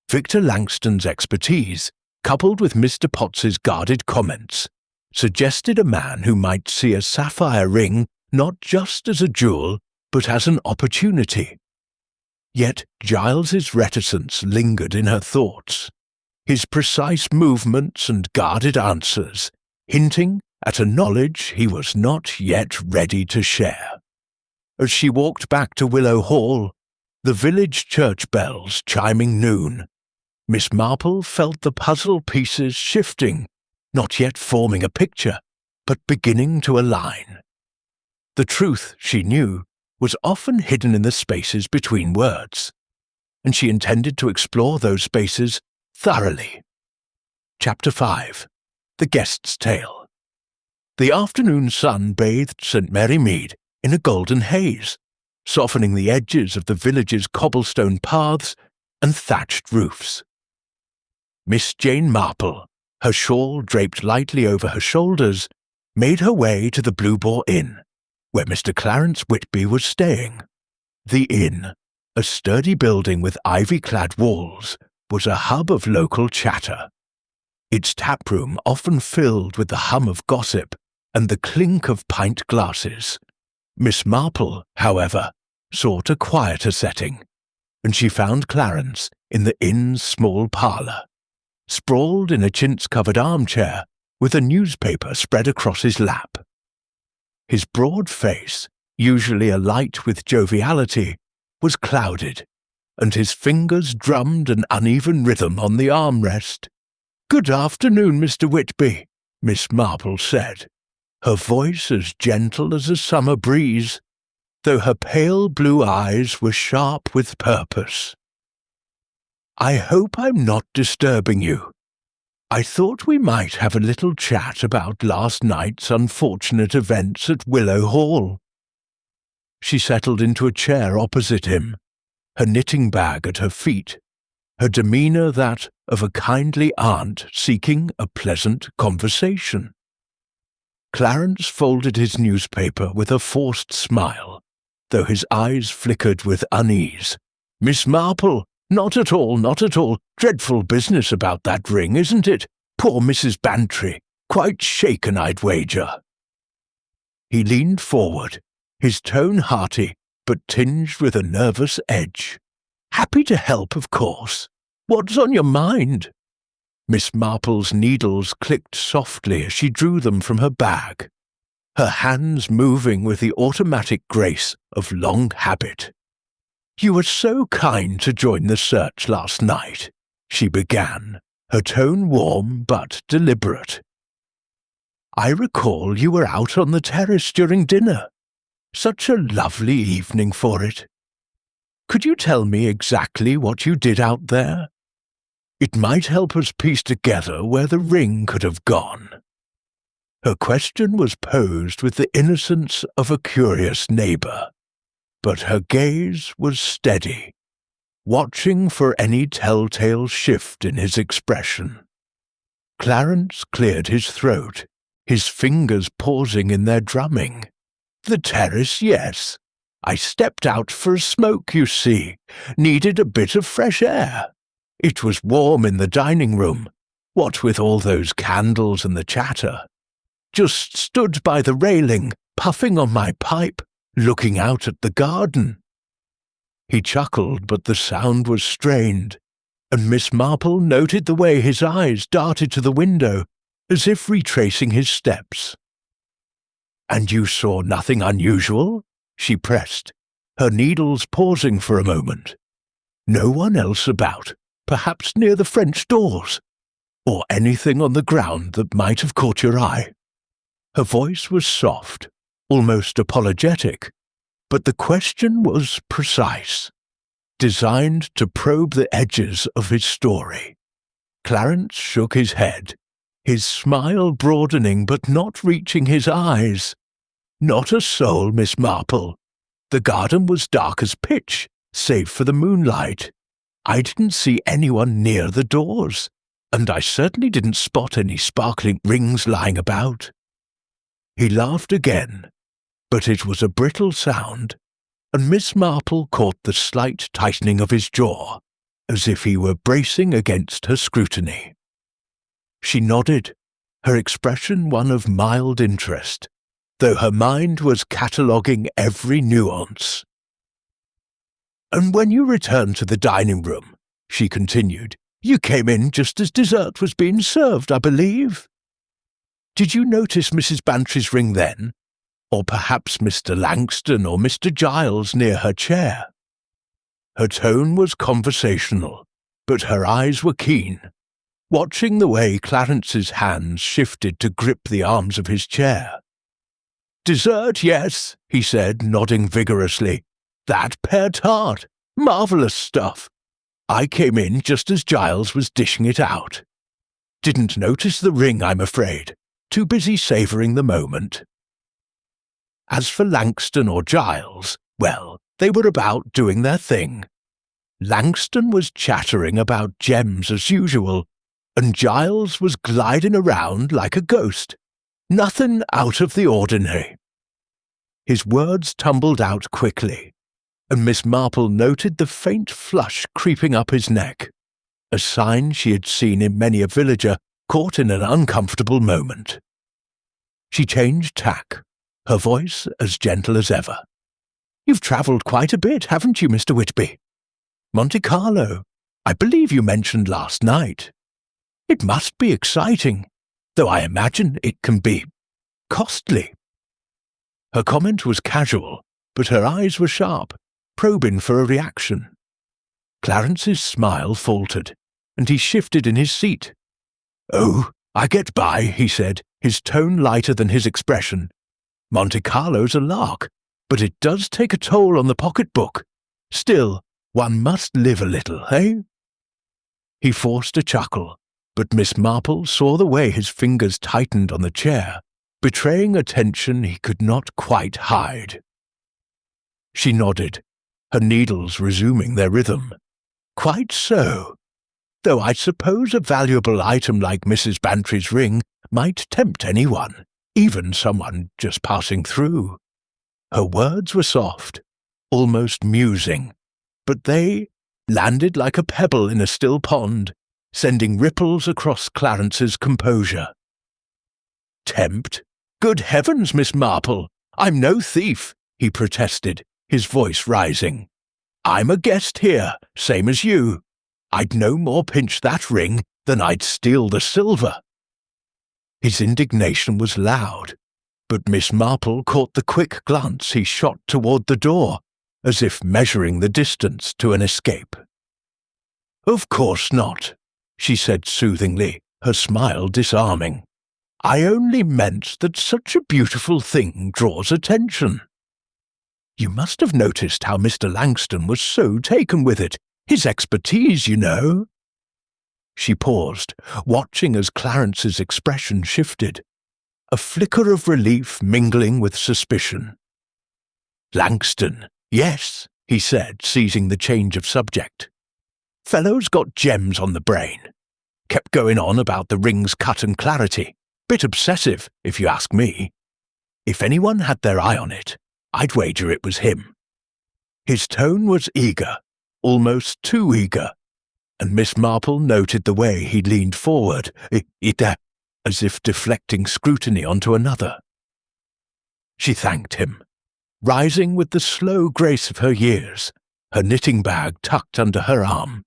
Victor Langston's expertise, coupled with Mr. Potts's guarded comments, suggested a man who might see a sapphire ring not just as a jewel, but as an opportunity. Yet Giles's reticence lingered in her thoughts, his precise movements and guarded answers, hinting at a knowledge he was not yet ready to share. As she walked back to Willow Hall, the village church bells chiming noon, Miss Marple felt the puzzle pieces shifting, not yet forming a picture, but beginning to align. The truth, she knew, was often hidden in the spaces between words, and she intended to explore those spaces thoroughly. Chapter 5. The Guest's Tale. The afternoon sun bathed St. Mary Mead in a golden haze, softening the edges of the village's cobblestone paths and thatched roofs. Miss Jane Marple, her shawl draped lightly over her shoulders, made her way to the Blue Boar Inn, where Mr. Clarence Whitby was staying. The inn, a sturdy building with ivy-clad walls, was a hub of local chatter. Its taproom often filled with the hum of gossip and the clink of pint glasses. Miss Marple, however, sought a quieter setting, and she found Clarence in the inn's small parlour, sprawled in a chintz-covered armchair with a newspaper spread across his lap. His broad face, usually alight with joviality, was clouded, and his fingers drummed an uneven rhythm on the armrest. "Good afternoon, Mr. Whitby," Miss Marple said. her voice as gentle as a summer breeze, though her pale blue eyes were sharp with purpose. "I hope I'm not disturbing you. I thought we might have a little chat about last night's unfortunate events at Willow Hall." She settled into a chair opposite him, her knitting bag at her feet, her demeanour that of a kindly aunt seeking a pleasant conversation. Clarence folded his newspaper with a forced smile, though his eyes flickered with unease. "Miss Marple, not at all, not at all. Dreadful business about that ring, isn't it? Poor Mrs. Bantry, quite shaken, I'd wager." He leaned forward, his tone hearty, but tinged with a nervous edge. "Happy to help, of course. What's on your mind?" Miss Marple's needles clicked softly as she drew them from her bag, her hands moving with the automatic grace of long habit. "You were so kind to join the search last night," she began, her tone warm but deliberate. "I recall you were out on the terrace during dinner. Such a lovely evening for it. Could you tell me exactly what you did out there? It might help us piece together where the ring could have gone." Her question was posed with the innocence of a curious neighbour, but her gaze was steady, watching for any telltale shift in his expression. Clarence cleared his throat, his fingers pausing in their drumming. "The terrace, yes. I stepped out for a smoke, you see. Needed a bit of fresh air. It was warm in the dining room, what with all those candles and the chatter. Just stood by the railing, puffing on my pipe, looking out at the garden." He chuckled, but the sound was strained, and Miss Marple noted the way his eyes darted to the window, as if retracing his steps. "And you saw nothing unusual?" she pressed, her needles pausing for a moment. "No one else about, perhaps near the French doors, or anything on the ground that might have caught your eye?" Her voice was soft, almost apologetic, but the question was precise, designed to probe the edges of his story. Clarence shook his head, his smile broadening but not reaching his eyes. "Not a soul, Miss Marple. The garden was dark as pitch, save for the moonlight. I didn't see anyone near the doors, and I certainly didn't spot any sparkling rings lying about." He laughed again, but it was a brittle sound, and Miss Marple caught the slight tightening of his jaw, as if he were bracing against her scrutiny. She nodded, her expression one of mild interest, though her mind was cataloguing every nuance. "And when you returned to the dining room," she continued, "you came in just as dessert was being served, I believe. Did you notice Mrs. Bantry's ring then? Or perhaps Mr. Langston or Mr. Giles near her chair?" Her tone was conversational, but her eyes were keen, watching the way Clarence's hands shifted to grip the arms of his chair. "Dessert, yes," he said, nodding vigorously. "That pear tart. Marvellous stuff. I came in just as Giles was dishing it out. Didn't notice the ring, I'm afraid. Too busy savouring the moment." As for Langston or Giles, well, they were about doing their thing. Langston was chattering about gems as usual, and Giles was gliding around like a ghost. Nothing out of the ordinary. His words tumbled out quickly, and Miss Marple noted the faint flush creeping up his neck, a sign she had seen in many a villager caught in an uncomfortable moment. She changed tack, her voice as gentle as ever. "You've travelled quite a bit, haven't you, Mr. Whitby? Monte Carlo, I believe you mentioned last night. It must be exciting, though I imagine it can be costly." Her comment was casual, but her eyes were sharp, probing for a reaction. Clarence's smile faltered, and he shifted in his seat. "Oh, I get by," he said, his tone lighter than his expression. "Monte Carlo's a lark, but it does take a toll on the pocketbook. Still, one must live a little, eh?" He forced a chuckle, but Miss Marple saw the way his fingers tightened on the chair, betraying a tension he could not quite hide. She nodded, her needles resuming their rhythm. "Quite so. Though I suppose a valuable item like Mrs. Bantry's ring might tempt anyone, even someone just passing through." Her words were soft, almost musing, but they landed like a pebble in a still pond, sending ripples across Clarence's composure. "Tempt? Good heavens, Miss Marple! I'm no thief," he protested, his voice rising. "I'm a guest here, same as you. I'd no more pinch that ring than I'd steal the silver." His indignation was loud, but Miss Marple caught the quick glance he shot toward the door, as if measuring the distance to an escape. "Of course not," she said soothingly, her smile disarming. "I only meant that such a beautiful thing draws attention. You must have noticed how Mr. Langston was so taken with it, his expertise, you know." She paused, watching as Clarence's expression shifted, a flicker of relief mingling with suspicion. "Langston, yes," he said, seizing the change of subject. "Fellow's got gems on the brain. Kept going on about the ring's cut and clarity. Bit obsessive, if you ask me. If anyone had their eye on it, I'd wager it was him." His tone was eager, almost too eager, and Miss Marple noted the way he leaned forward, as if deflecting scrutiny onto another. She thanked him, rising with the slow grace of her years, her knitting bag tucked under her arm.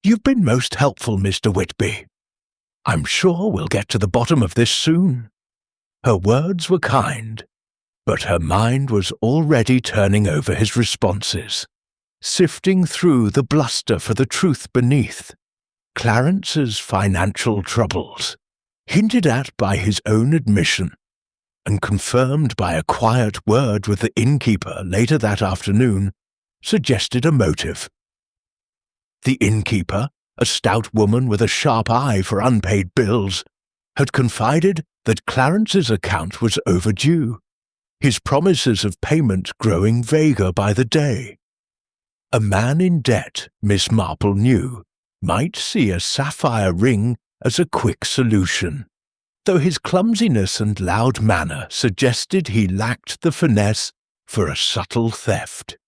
"You've been most helpful, Mr. Whitby. I'm sure we'll get to the bottom of this soon." Her words were kind, but her mind was already turning over his responses, sifting through the bluster for the truth beneath. Clarence's financial troubles, hinted at by his own admission, and confirmed by a quiet word with the innkeeper later that afternoon, suggested a motive. The innkeeper, a stout woman with a sharp eye for unpaid bills, had confided that Clarence's account was overdue, his promises of payment growing vaguer by the day. A man in debt, Miss Marple knew, might see a sapphire ring as a quick solution, though his clumsiness and loud manner suggested he lacked the finesse for a subtle theft.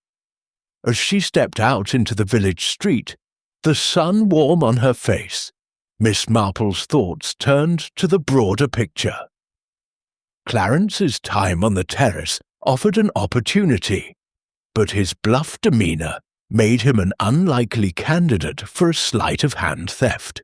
As she stepped out into the village street, the sun warm on her face, Miss Marple's thoughts turned to the broader picture. Clarence's time on the terrace offered an opportunity, but his bluff demeanour made him an unlikely candidate for a sleight-of-hand theft.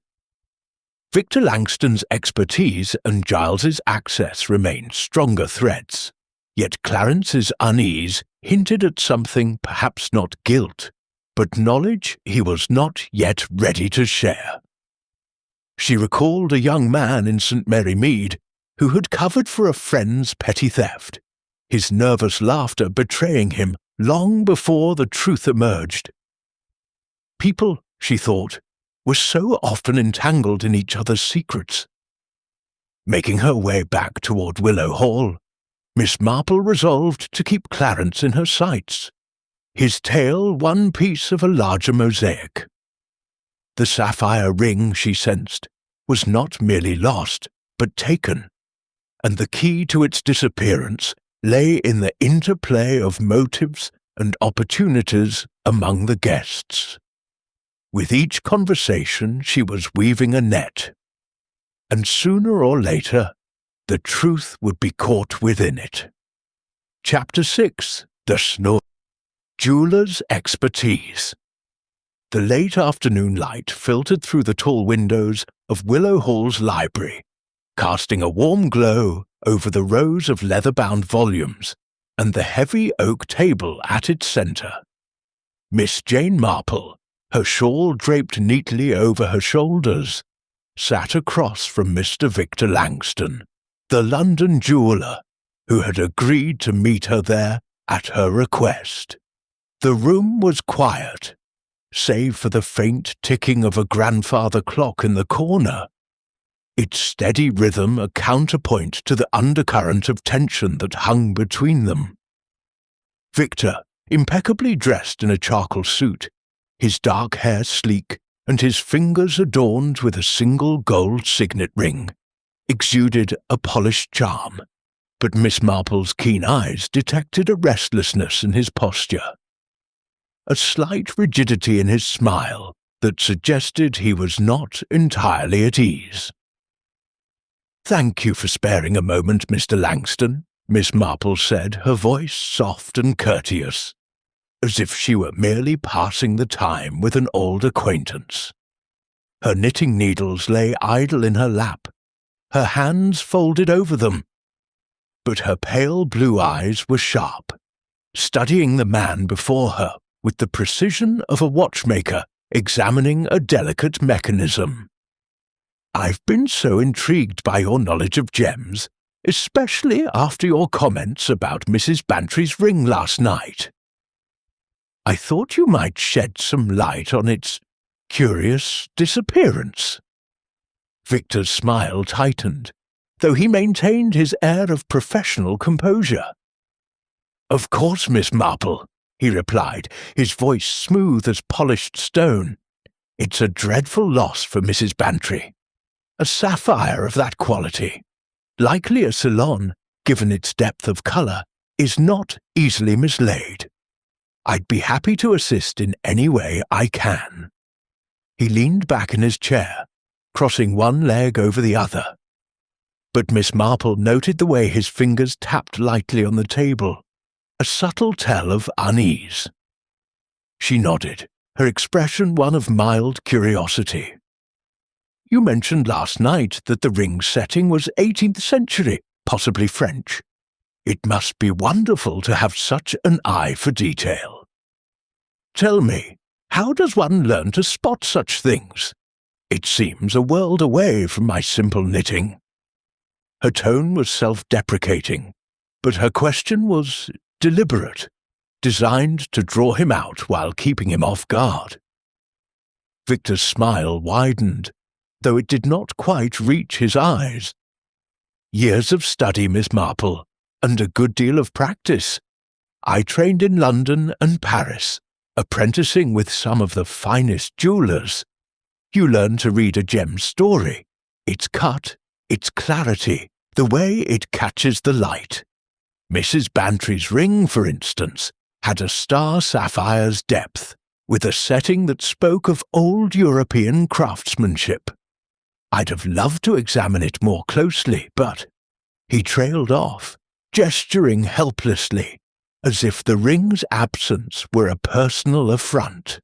Victor Langston's expertise and Giles's access remained stronger threads, yet Clarence's unease hinted at something perhaps not guilt, but knowledge he was not yet ready to share. She recalled a young man in St. Mary Mead who had covered for a friend's petty theft, his nervous laughter betraying him long before the truth emerged. People, she thought, were so often entangled in each other's secrets. Making her way back toward Willow Hall, Miss Marple resolved to keep Clarence in her sights, his tale one piece of a larger mosaic. The sapphire ring, she sensed, was not merely lost, but taken, and the key to its disappearance lay in the interplay of motives and opportunities among the guests. With each conversation she was weaving a net, and sooner or later the truth would be caught within it. Chapter 6. The Snore. Jeweller's Expertise. The late afternoon light filtered through the tall windows of Willow Hall's library, casting a warm glow over the rows of leather-bound volumes and the heavy oak table at its centre. Miss Jane Marple, her shawl draped neatly over her shoulders, sat across from Mr. Victor Langston, the London jeweller, who had agreed to meet her there at her request. The room was quiet, save for the faint ticking of a grandfather clock in the corner, its steady rhythm a counterpoint to the undercurrent of tension that hung between them. Victor, impeccably dressed in a charcoal suit, his dark hair sleek and his fingers adorned with a single gold signet ring, exuded a polished charm, but Miss Marple's keen eyes detected a restlessness in his posture, a slight rigidity in his smile that suggested he was not entirely at ease. "Thank you for sparing a moment, Mr. Langston," Miss Marple said, her voice soft and courteous, as if she were merely passing the time with an old acquaintance. Her knitting needles lay idle in her lap, her hands folded over them, but her pale blue eyes were sharp, studying the man before her with the precision of a watchmaker examining a delicate mechanism. "I've been so intrigued by your knowledge of gems, especially after your comments about Mrs. Bantry's ring last night. I thought you might shed some light on its curious disappearance." Victor's smile tightened, though he maintained his air of professional composure. "Of course, Miss Marple," he replied, his voice smooth as polished stone. "It's a dreadful loss for Mrs. Bantry. A sapphire of that quality, likely a Ceylon, given its depth of colour, is not easily mislaid. I'd be happy to assist in any way I can." He leaned back in his chair, crossing one leg over the other. But Miss Marple noted the way his fingers tapped lightly on the table, a subtle tell of unease. She nodded, her expression one of mild curiosity. "You mentioned last night that the ring's setting was 18th century, possibly French. It must be wonderful to have such an eye for detail. Tell me, how does one learn to spot such things? It seems a world away from my simple knitting." Her tone was self-deprecating, but her question was deliberate, designed to draw him out while keeping him off guard. Victor's smile widened, though it did not quite reach his eyes. "Years of study, Miss Marple, and a good deal of practice. I trained in London and Paris, apprenticing with some of the finest jewellers. You learn to read a gem's story, its cut, its clarity, the way it catches the light. Mrs. Bantry's ring, for instance, had a star sapphire's depth, with a setting that spoke of old European craftsmanship. I'd have loved to examine it more closely, but—" He trailed off, gesturing helplessly, as if the ring's absence were a personal affront.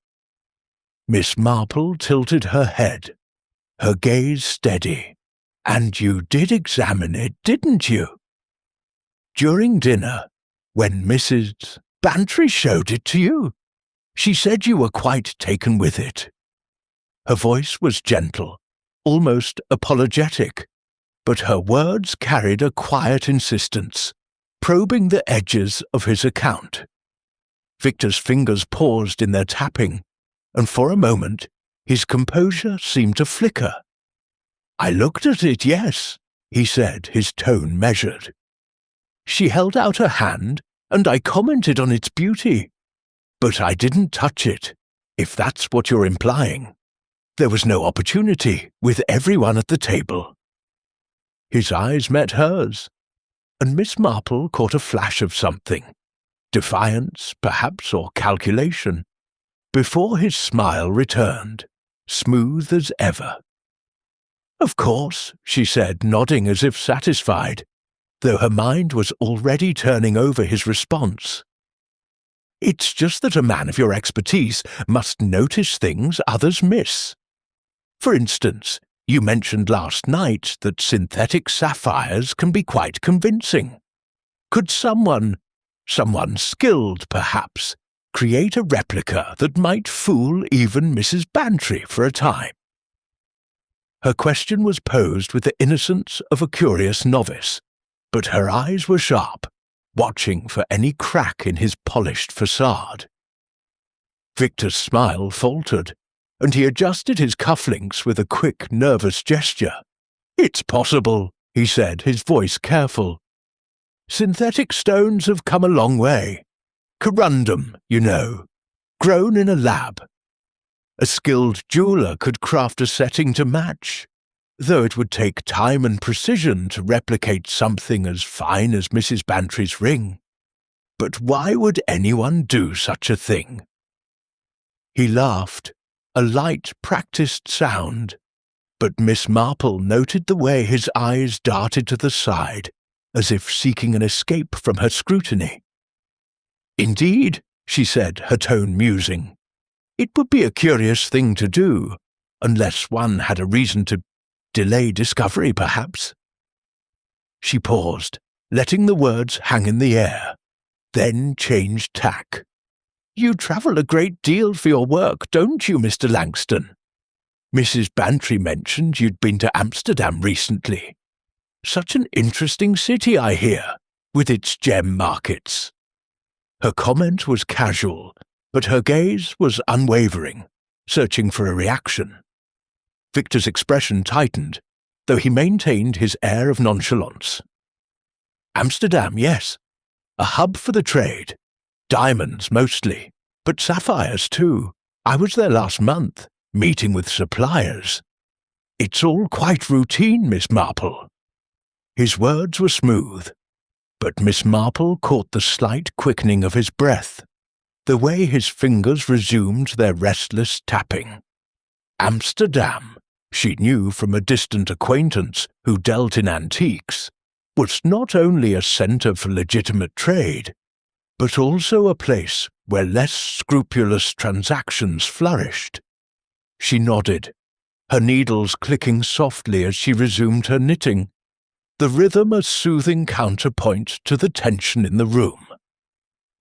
Miss Marple tilted her head, her gaze steady. "And you did examine it, didn't you?" "During dinner, when Mrs. Bantry showed it to you. She said you were quite taken with it." Her voice was gentle, almost apologetic, but her words carried a quiet insistence, probing the edges of his account. Victor's fingers paused in their tapping, and for a moment his composure seemed to flicker. "I looked at it, yes," he said, his tone measured. "She held out her hand, and I commented on its beauty. But I didn't touch it, if that's what you're implying. There was no opportunity, with everyone at the table." His eyes met hers, and Miss Marple caught a flash of something, defiance, perhaps, or calculation, before his smile returned, smooth as ever. "Of course," she said, nodding as if satisfied, though her mind was already turning over his response. "It's just that a man of your expertise must notice things others miss. For instance, you mentioned last night that synthetic sapphires can be quite convincing. Could someone skilled perhaps, create a replica that might fool even Mrs. Bantry for a time?" Her question was posed with the innocence of a curious novice, but her eyes were sharp, watching for any crack in his polished facade. Victor's smile faltered, and he adjusted his cufflinks with a quick, nervous gesture. "It's possible," he said, his voice careful. "Synthetic stones have come a long way. Corundum, you know, grown in a lab. A skilled jeweller could craft a setting to match, though it would take time and precision to replicate something as fine as Mrs. Bantry's ring. But why would anyone do such a thing?" He laughed, a light, practiced sound, but Miss Marple noted the way his eyes darted to the side, as if seeking an escape from her scrutiny. "Indeed," she said, her tone musing. "It would be a curious thing to do, unless one had a reason to delay discovery, perhaps." She paused, letting the words hang in the air, then changed tack. "You travel a great deal for your work, don't you, Mr. Langston? Mrs. Bantry mentioned you'd been to Amsterdam recently. Such an interesting city, I hear, with its gem markets." Her comment was casual, but her gaze was unwavering, searching for a reaction. Victor's expression tightened, though he maintained his air of nonchalance. "Amsterdam, yes. A hub for the trade. Diamonds, mostly, but sapphires, too. I was there last month, meeting with suppliers. It's all quite routine, Miss Marple." His words were smooth, but Miss Marple caught the slight quickening of his breath, the way his fingers resumed their restless tapping. Amsterdam, she knew from a distant acquaintance who dealt in antiques, was not only a centre for legitimate trade, but also a place where less scrupulous transactions flourished. She nodded, her needles clicking softly as she resumed her knitting, the rhythm a soothing counterpoint to the tension in the room.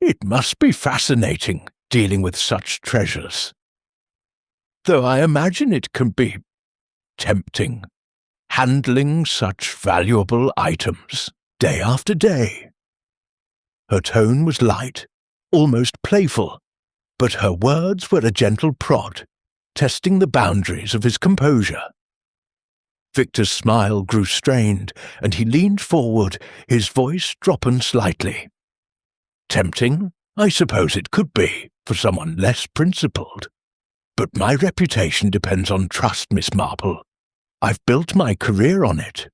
"It must be fascinating, dealing with such treasures. Though I imagine it can be tempting, handling such valuable items day after day." Her tone was light, almost playful, but her words were a gentle prod, testing the boundaries of his composure. Victor's smile grew strained, and he leaned forward, his voice dropping slightly. "Tempting? I suppose it could be, for someone less principled. But my reputation depends on trust, Miss Marple. I've built my career on it."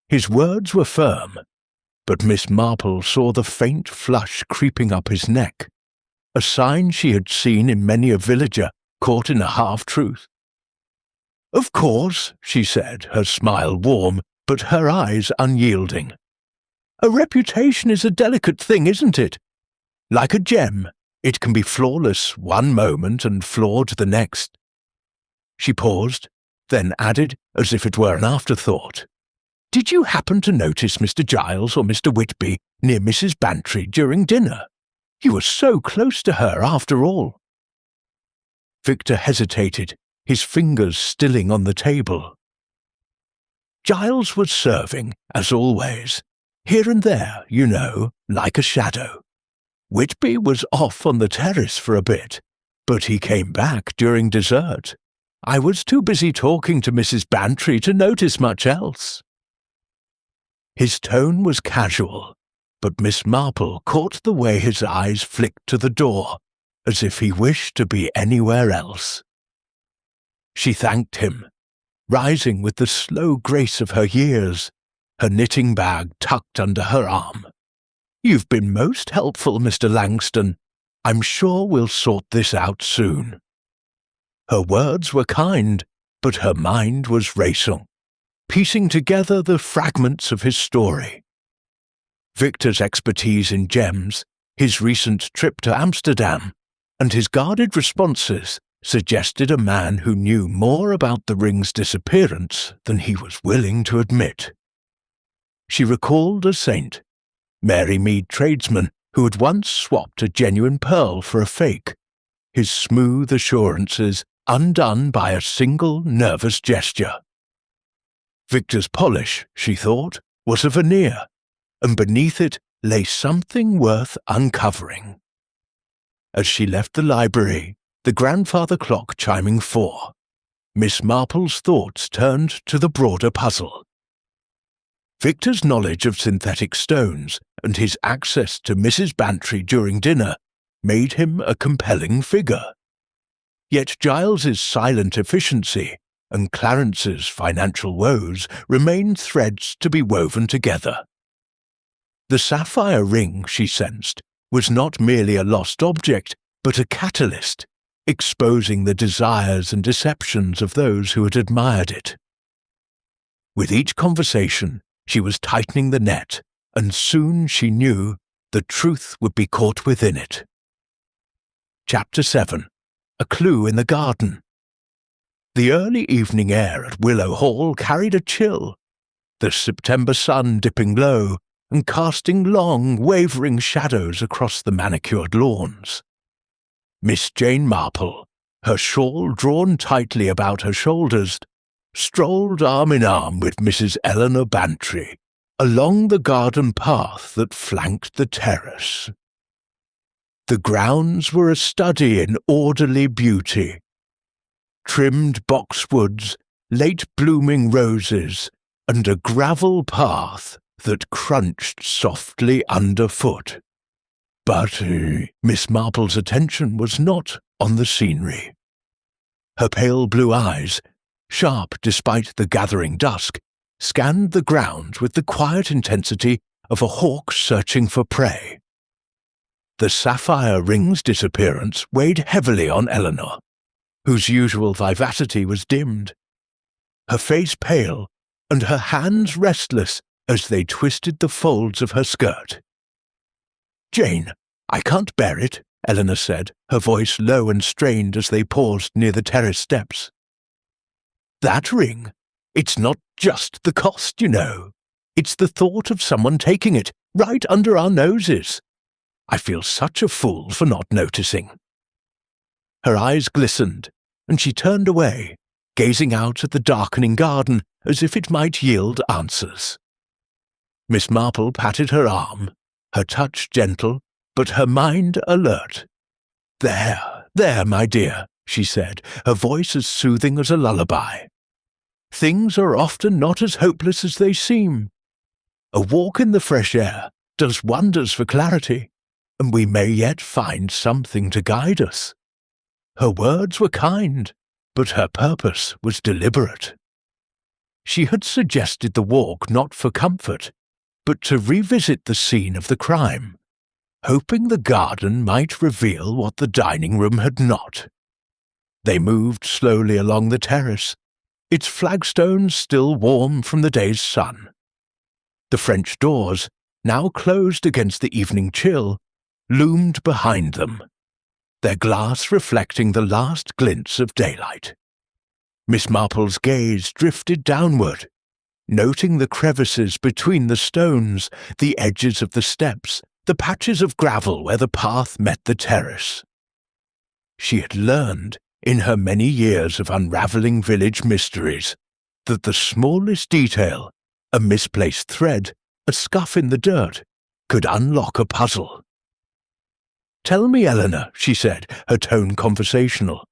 His words were firm, but Miss Marple saw the faint flush creeping up his neck, a sign she had seen in many a villager caught in a half-truth. "Of course," she said, her smile warm, but her eyes unyielding. "A reputation is a delicate thing, isn't it? Like a gem, it can be flawless one moment and flawed the next." She paused, then added, as if it were an afterthought, "Did you happen to notice Mr. Giles or Mr. Whitby near Mrs. Bantry during dinner? You were so close to her, after all." Victor hesitated, his fingers stilling on the table. Giles was serving, as always, here and there, you know, like a shadow. Whitby was off on the terrace for a bit, but he came back during dessert. I was too busy talking to Mrs. Bantry to notice much else." His tone was casual, but Miss Marple caught the way his eyes flicked to the door, as if he wished to be anywhere else. She thanked him, rising with the slow grace of her years, her knitting bag tucked under her arm. "You've been most helpful, Mr. Langston. I'm sure we'll sort this out soon." Her words were kind, but her mind was racing, piecing together the fragments of his story. Victor's expertise in gems, his recent trip to Amsterdam, and his guarded responses suggested a man who knew more about the ring's disappearance than he was willing to admit. She recalled a saint, Mary Mead tradesman who had once swapped a genuine pearl for a fake, his smooth assurances undone by a single nervous gesture. Victor's polish, she thought, was a veneer, and beneath it lay something worth uncovering. As she left the library, the grandfather clock chiming 4, Miss Marple's thoughts turned to the broader puzzle. Victor's knowledge of synthetic stones and his access to Mrs. Bantry during dinner made him a compelling figure. Yet Giles's silent efficiency and Clarence's financial woes remained threads to be woven together. The sapphire ring, she sensed, was not merely a lost object, but a catalyst, exposing the desires and deceptions of those who had admired it. With each conversation, she was tightening the net, and soon she knew the truth would be caught within it. Chapter 7. A Clue in the Garden. The early evening air at Willow Hall carried a chill, the September sun dipping low and casting long, wavering shadows across the manicured lawns. Miss Jane Marple, her shawl drawn tightly about her shoulders, strolled arm in arm with Mrs. Eleanor Bantry along the garden path that flanked the terrace. The grounds were a study in orderly beauty. Trimmed boxwoods, late-blooming roses, and a gravel path that crunched softly underfoot. But Miss Marple's attention was not on the scenery. Her pale blue eyes, sharp despite the gathering dusk, scanned the ground with the quiet intensity of a hawk searching for prey. The sapphire ring's disappearance weighed heavily on Eleanor, whose usual vivacity was dimmed. Her face pale, and her hands restless as they twisted the folds of her skirt. "Jane, I can't bear it," Eleanor said, her voice low and strained as they paused near the terrace steps. "That ring? It's not just the cost, you know. It's the thought of someone taking it right under our noses. I feel such a fool for not noticing." Her eyes glistened, and she turned away, gazing out at the darkening garden as if it might yield answers. Miss Marple patted her arm, her touch gentle, but her mind alert. There, my dear," she said, her voice as soothing as a lullaby. "Things are often not as hopeless as they seem. A walk in the fresh air does wonders for clarity, and we may yet find something to guide us." Her words were kind, but her purpose was deliberate. She had suggested the walk not for comfort, but to revisit the scene of the crime, hoping the garden might reveal what the dining room had not. They moved slowly along the terrace, its flagstones still warm from the day's sun. The French doors, now closed against the evening chill, loomed behind them, their glass reflecting the last glints of daylight. Miss Marple's gaze drifted downward, noting the crevices between the stones, the edges of the steps, the patches of gravel where the path met the terrace. She had learned, in her many years of unravelling village mysteries, that the smallest detail, a misplaced thread, a scuff in the dirt, could unlock a puzzle. "Tell me, Eleanor," she said, her tone conversational,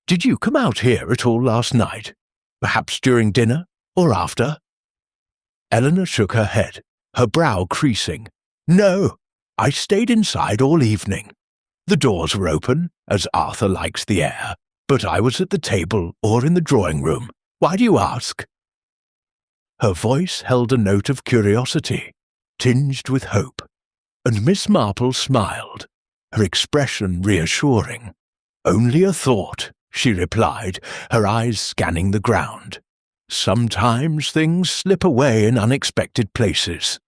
"did you come out here at all last night? Perhaps during dinner, or after?" Eleanor shook her head, her brow creasing. "No, I stayed inside all evening. The doors were open, as Arthur likes the air, but I was at the table or in the drawing room. Why do you ask?" Her voice held a note of curiosity, tinged with hope, and Miss Marple smiled, her expression reassuring. "Only a thought," she replied, her eyes scanning the ground. "Sometimes things slip away in unexpected places."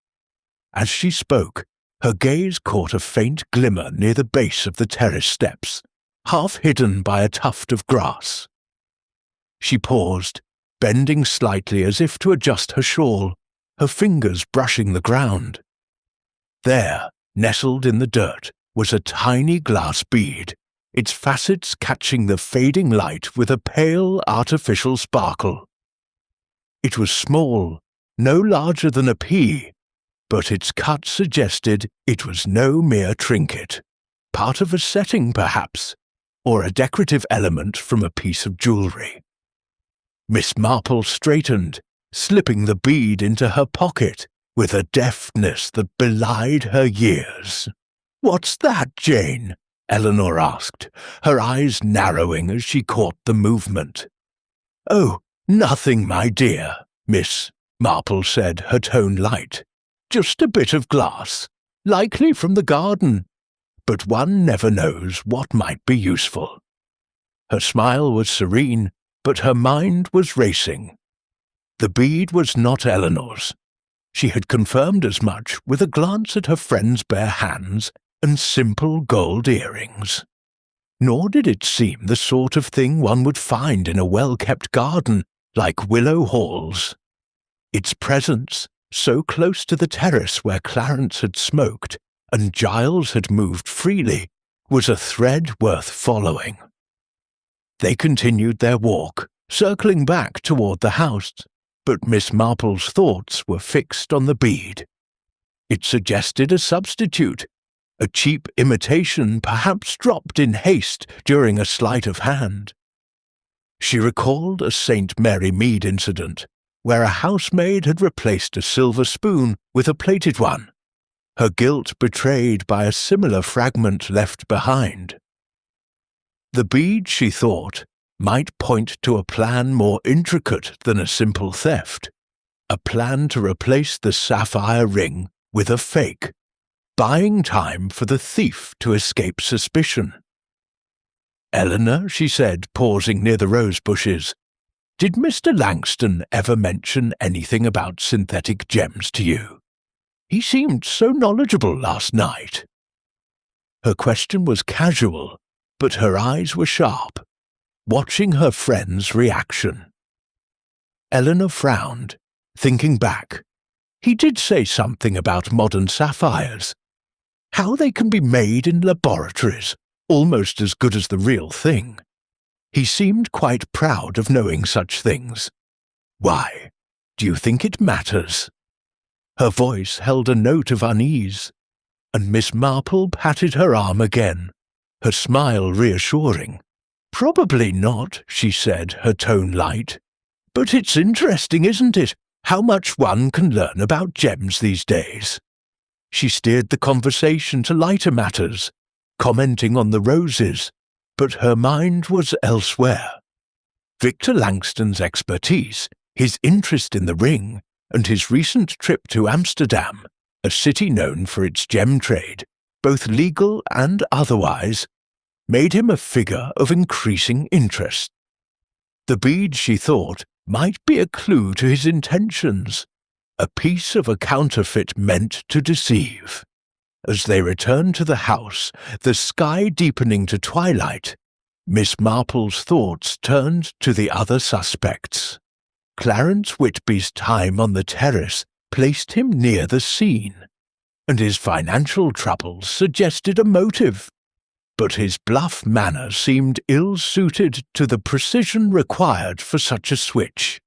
As she spoke, her gaze caught a faint glimmer near the base of the terrace steps, half hidden by a tuft of grass. She paused, bending slightly as if to adjust her shawl, her fingers brushing the ground. There, nestled in the dirt, was a tiny glass bead, its facets catching the fading light with a pale artificial sparkle. It was small, no larger than a pea, but its cut suggested it was no mere trinket, part of a setting perhaps, or a decorative element from a piece of jewellery. Miss Marple straightened, slipping the bead into her pocket with a deftness that belied her years. "What's that, Jane?" Eleanor asked, her eyes narrowing as she caught the movement. "Oh, nothing, my dear," Miss Marple said, her tone light. "Just a bit of glass, likely from the garden, but one never knows what might be useful." Her smile was serene, but her mind was racing. The bead was not Eleanor's. She had confirmed as much with a glance at her friend's bare hands and simple gold earrings. Nor did it seem the sort of thing one would find in a well-kept garden like Willow Hall's. Its presence, so close to the terrace where Clarence had smoked and Giles had moved freely, was a thread worth following. They continued their walk, circling back toward the house, but Miss Marple's thoughts were fixed on the bead. It suggested a substitute, a cheap imitation perhaps dropped in haste during a sleight of hand. She recalled a St. Mary Mead incident, where a housemaid had replaced a silver spoon with a plated one, her guilt betrayed by a similar fragment left behind. The bead, she thought, might point to a plan more intricate than a simple theft, a plan to replace the sapphire ring with a fake, buying time for the thief to escape suspicion. "Eleanor," she said, pausing near the rose bushes, "did Mr. Langston ever mention anything about synthetic gems to you? He seemed so knowledgeable last night." Her question was casual, but her eyes were sharp, watching her friend's reaction. Eleanor frowned, thinking back. He did say something about modern sapphires. How they can be made in laboratories, almost as good as the real thing. He seemed quite proud of knowing such things. "Why? Do you think it matters?" Her voice held a note of unease, and Miss Marple patted her arm again, her smile reassuring. "Probably not," she said, her tone light. "But it's interesting, isn't it, how much one can learn about gems these days?" She steered the conversation to lighter matters, commenting on the roses, but her mind was elsewhere. Victor Langston's expertise, his interest in the ring, and his recent trip to Amsterdam, a city known for its gem trade, both legal and otherwise, made him a figure of increasing interest. The bead, she thought, might be a clue to his intentions, a piece of a counterfeit meant to deceive. As they returned to the house, the sky deepening to twilight, Miss Marple's thoughts turned to the other suspects. Clarence Whitby's time on the terrace placed him near the scene, and his financial troubles suggested a motive. But his bluff manner seemed ill-suited to the precision required for such a switch.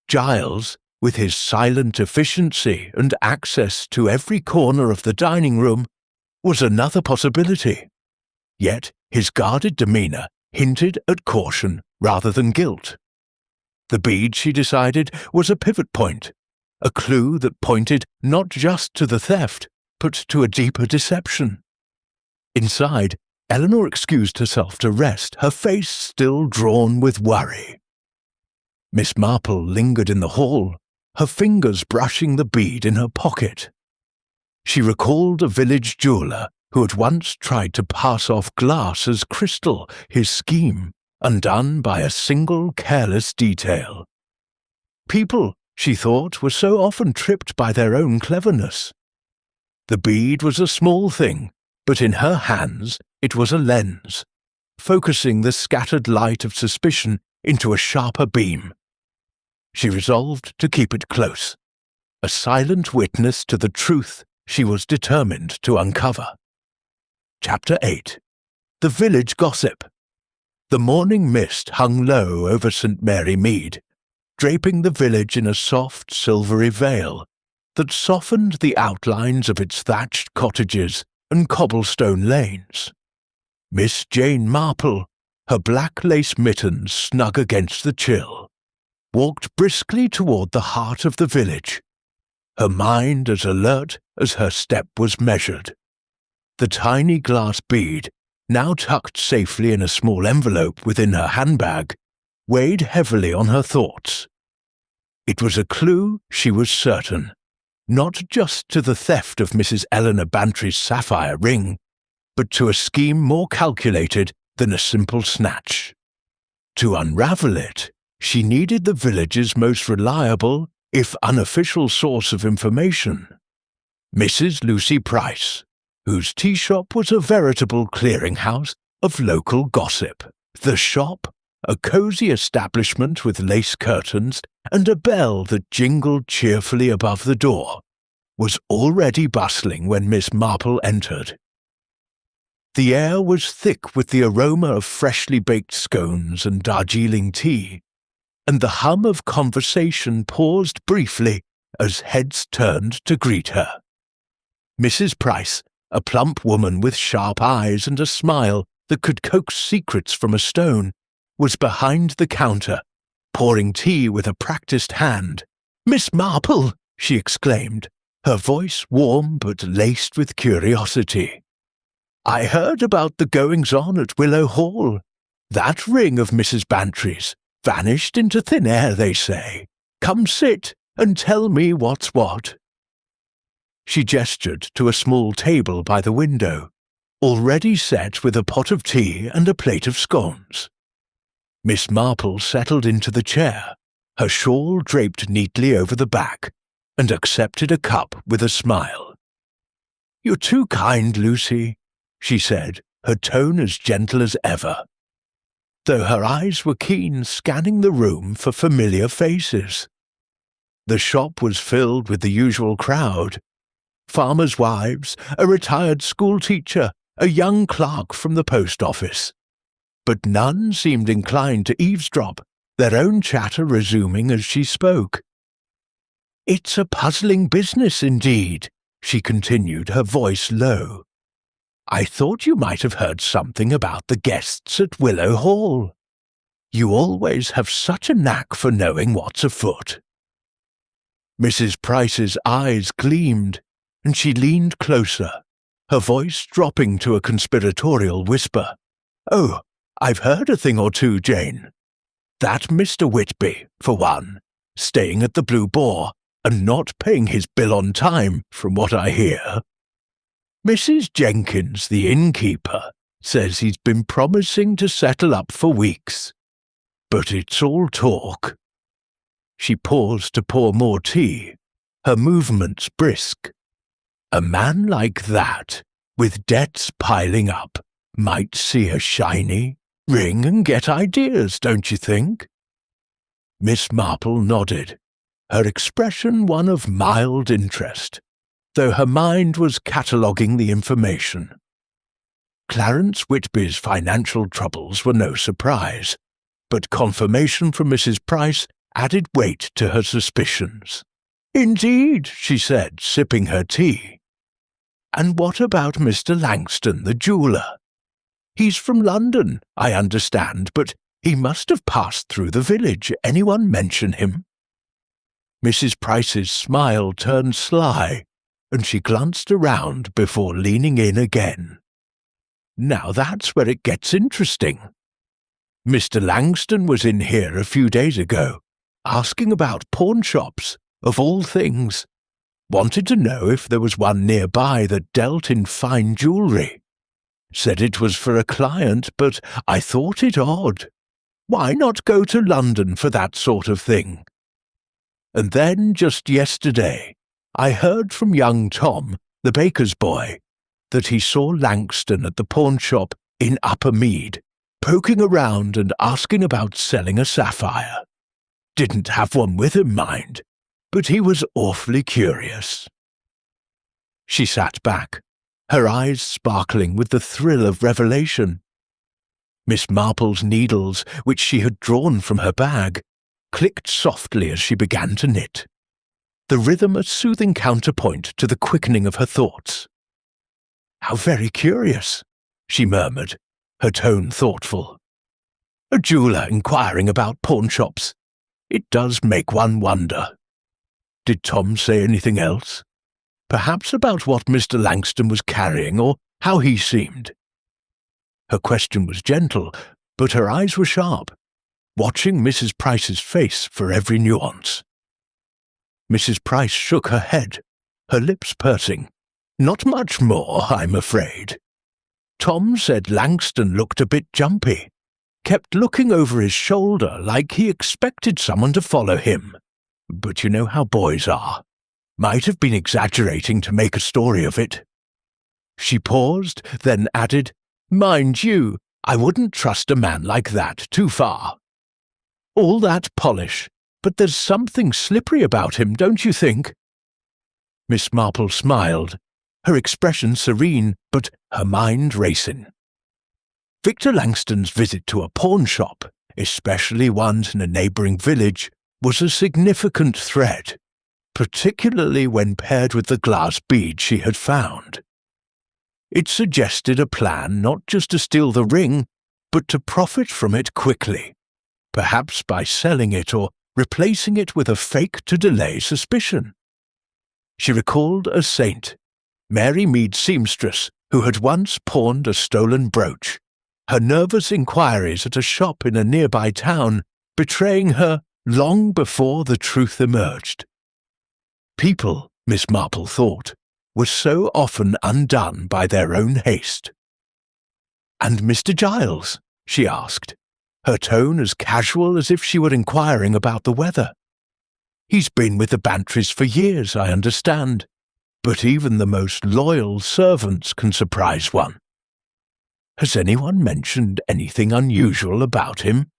Giles, with his silent efficiency and access to every corner of the dining room, was another possibility. Yet his guarded demeanour hinted at caution rather than guilt. The bead, she decided, was a pivot point, a clue that pointed not just to the theft, but to a deeper deception. Inside, Eleanor excused herself to rest, her face still drawn with worry. Miss Marple lingered in the hall, her fingers brushing the bead in her pocket. She recalled a village jeweller who had once tried to pass off glass as crystal, his scheme undone by a single careless detail. People, she thought, were so often tripped by their own cleverness. The bead was a small thing, but in her hands it was a lens, focusing the scattered light of suspicion into a sharper beam. She resolved to keep it close, a silent witness to the truth she was determined to uncover. Chapter 8. The village gossip. The morning mist hung low over St. Mary Mead, draping the village in a soft, silvery veil that softened the outlines of its thatched cottages and cobblestone lanes. Miss Jane Marple, her black lace mittens snug against the chill, walked briskly toward the heart of the village, her mind as alert as her step was measured. The tiny glass bead, now tucked safely in a small envelope within her handbag, weighed heavily on her thoughts. It was a clue, she was certain, not just to the theft of Mrs. Eleanor Bantry's sapphire ring, but to a scheme more calculated than a simple snatch. To unravel it, she needed the village's most reliable, if unofficial source of information, Mrs. Lucy Price, whose tea shop was a veritable clearinghouse of local gossip. The shop, a cosy establishment with lace curtains and a bell that jingled cheerfully above the door, was already bustling when Miss Marple entered. The air was thick with the aroma of freshly baked scones and Darjeeling tea, and the hum of conversation paused briefly as heads turned to greet her. Mrs. Price, a plump woman with sharp eyes and a smile that could coax secrets from a stone, was behind the counter, pouring tea with a practised hand. "Miss Marple!" she exclaimed, her voice warm but laced with curiosity. "I heard about the goings-on at Willow Hall. That ring of Mrs. Bantry's vanished into thin air, they say. Come sit and tell me what's what." She gestured to a small table by the window, already set with a pot of tea and a plate of scones. Miss Marple settled into the chair, her shawl draped neatly over the back, and accepted a cup with a smile. "You're too kind, Lucy," she said, her tone as gentle as ever, though her eyes were keen, scanning the room for familiar faces. The shop was filled with the usual crowd: farmers' wives, a retired schoolteacher, a young clerk from the post office. But none seemed inclined to eavesdrop, their own chatter resuming as she spoke. "It's a puzzling business indeed," she continued, her voice low. "I thought you might have heard something about the guests at Willow Hall. You always have such a knack for knowing what's afoot." Mrs. Price's eyes gleamed, and she leaned closer, her voice dropping to a conspiratorial whisper. "Oh, I've heard a thing or two, Jane. That Mr. Whitby, for one, staying at the Blue Boar and not paying his bill on time, from what I hear. Mrs. Jenkins, the innkeeper, says he's been promising to settle up for weeks. But it's all talk." She paused to pour more tea, her movements brisk. "A man like that, with debts piling up, might see a shiny ring and get ideas, don't you think?" Miss Marple nodded, her expression one of mild interest, though her mind was cataloguing the information. Clarence Whitby's financial troubles were no surprise, but confirmation from Mrs. Price added weight to her suspicions. "Indeed," she said, sipping her tea. "And what about Mr. Langston, the jeweller? He's from London, I understand, but he must have passed through the village. Anyone mention him?" Mrs. Price's smile turned sly, and she glanced around before leaning in again. "Now that's where it gets interesting. Mr. Langston was in here a few days ago, asking about pawnshops, of all things. Wanted to know if there was one nearby that dealt in fine jewellery. Said it was for a client, but I thought it odd. Why not go to London for that sort of thing? And then, just yesterday, I heard from young Tom, the baker's boy, that he saw Langston at the pawnshop in Upper Mead, poking around and asking about selling a sapphire. Didn't have one with him, mind, but he was awfully curious." She sat back, her eyes sparkling with the thrill of revelation, Miss Marple's needles, which she had drawn from her bag, clicked softly as she began to knit, the rhythm a soothing counterpoint to the quickening of her thoughts. "How very curious," she murmured, her tone thoughtful. "A jeweller inquiring about pawnshops. It does make one wonder. Did Tom say anything else? Perhaps about what Mr. Langston was carrying, or how he seemed?" Her question was gentle, but her eyes were sharp, watching Mrs. Price's face for every nuance. Mrs. Price shook her head, her lips pursing. "Not much more, I'm afraid. Tom said Langston looked a bit jumpy, kept looking over his shoulder like he expected someone to follow him. But you know how boys are. Might have been exaggerating to make a story of it." She paused, then added, "Mind you, I wouldn't trust a man like that too far. All that polish, but there's something slippery about him, don't you think?" Miss Marple smiled, her expression serene, but her mind racing. Victor Langston's visit to a pawnshop, especially ones in a neighbouring village, was a significant thread, particularly when paired with the glass bead she had found. It suggested a plan not just to steal the ring, but to profit from it quickly, perhaps by selling it or replacing it with a fake to delay suspicion. She recalled a saint, Mary Mead seamstress, who had once pawned a stolen brooch, her nervous inquiries at a shop in a nearby town betraying her long before the truth emerged. People, Miss Marple thought, were so often undone by their own haste. "And Mr. Giles?" she asked, her tone as casual as if she were inquiring about the weather. "He's been with the Bantrys for years, I understand, but even the most loyal servants can surprise one. Has anyone mentioned anything unusual about him?"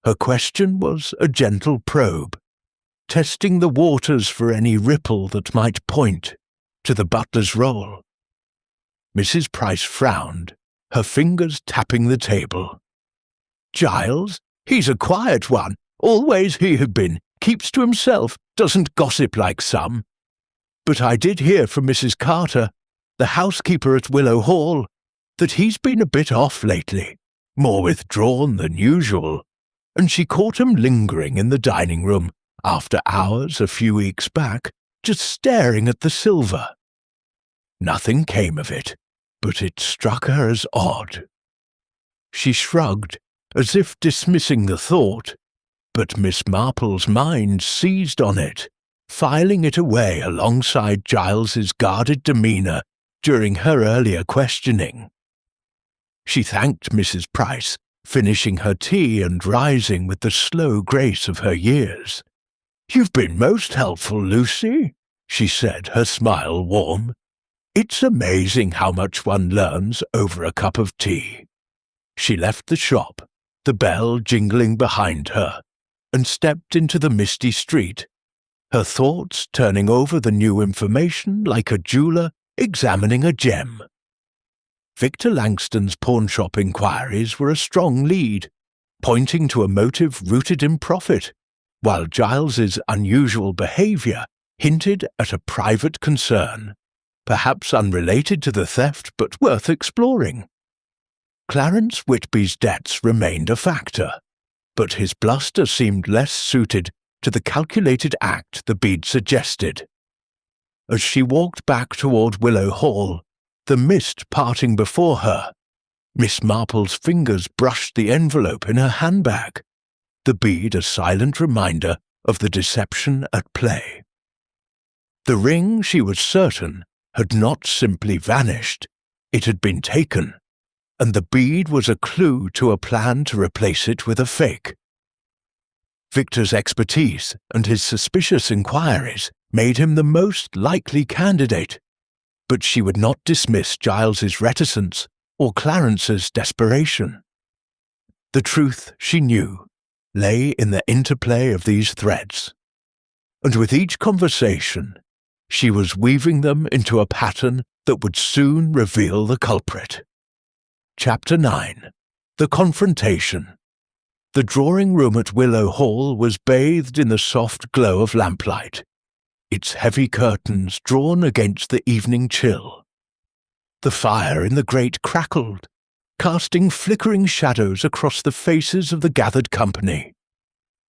Her question was a gentle probe, testing the waters for any ripple that might point to the butler's role. Mrs. Price frowned, her fingers tapping the table. "Giles? He's a quiet one, always he had been, keeps to himself, doesn't gossip like some. But I did hear from Mrs. Carter, the housekeeper at Willow Hall, that he's been a bit off lately, more withdrawn than usual, and she caught him lingering in the dining room after hours a few weeks back, just staring at the silver. Nothing came of it, but it struck her as odd. She shrugged, as if dismissing the thought, but Miss Marple's mind seized on it, filing it away alongside Giles's guarded demeanour during her earlier questioning. She thanked Mrs. Price, finishing her tea and rising with the slow grace of her years. "You've been most helpful, Lucy," she said, her smile warm. "It's amazing how much one learns over a cup of tea." She left the shop, the bell jingling behind her, and stepped into the misty street, her thoughts turning over the new information like a jeweller examining a gem. Victor Langston's pawnshop inquiries were a strong lead, pointing to a motive rooted in profit, while Giles's unusual behaviour hinted at a private concern, perhaps unrelated to the theft but worth exploring. Clarence Whitby's debts remained a factor, but his bluster seemed less suited to the calculated act the bead suggested. As she walked back toward Willow Hall, the mist parting before her, Miss Marple's fingers brushed the envelope in her handbag, the bead a silent reminder of the deception at play. The ring, she was certain, had not simply vanished, it had been taken, and the bead was a clue to a plan to replace it with a fake. Victor's expertise and his suspicious inquiries made him the most likely candidate, but she would not dismiss Giles's reticence or Clarence's desperation. The truth, she knew, lay in the interplay of these threads, and with each conversation, she was weaving them into a pattern that would soon reveal the culprit. Chapter 9. The confrontation. The drawing-room at Willow Hall was bathed in the soft glow of lamplight, its heavy curtains drawn against the evening chill. The fire in the grate crackled, casting flickering shadows across the faces of the gathered company,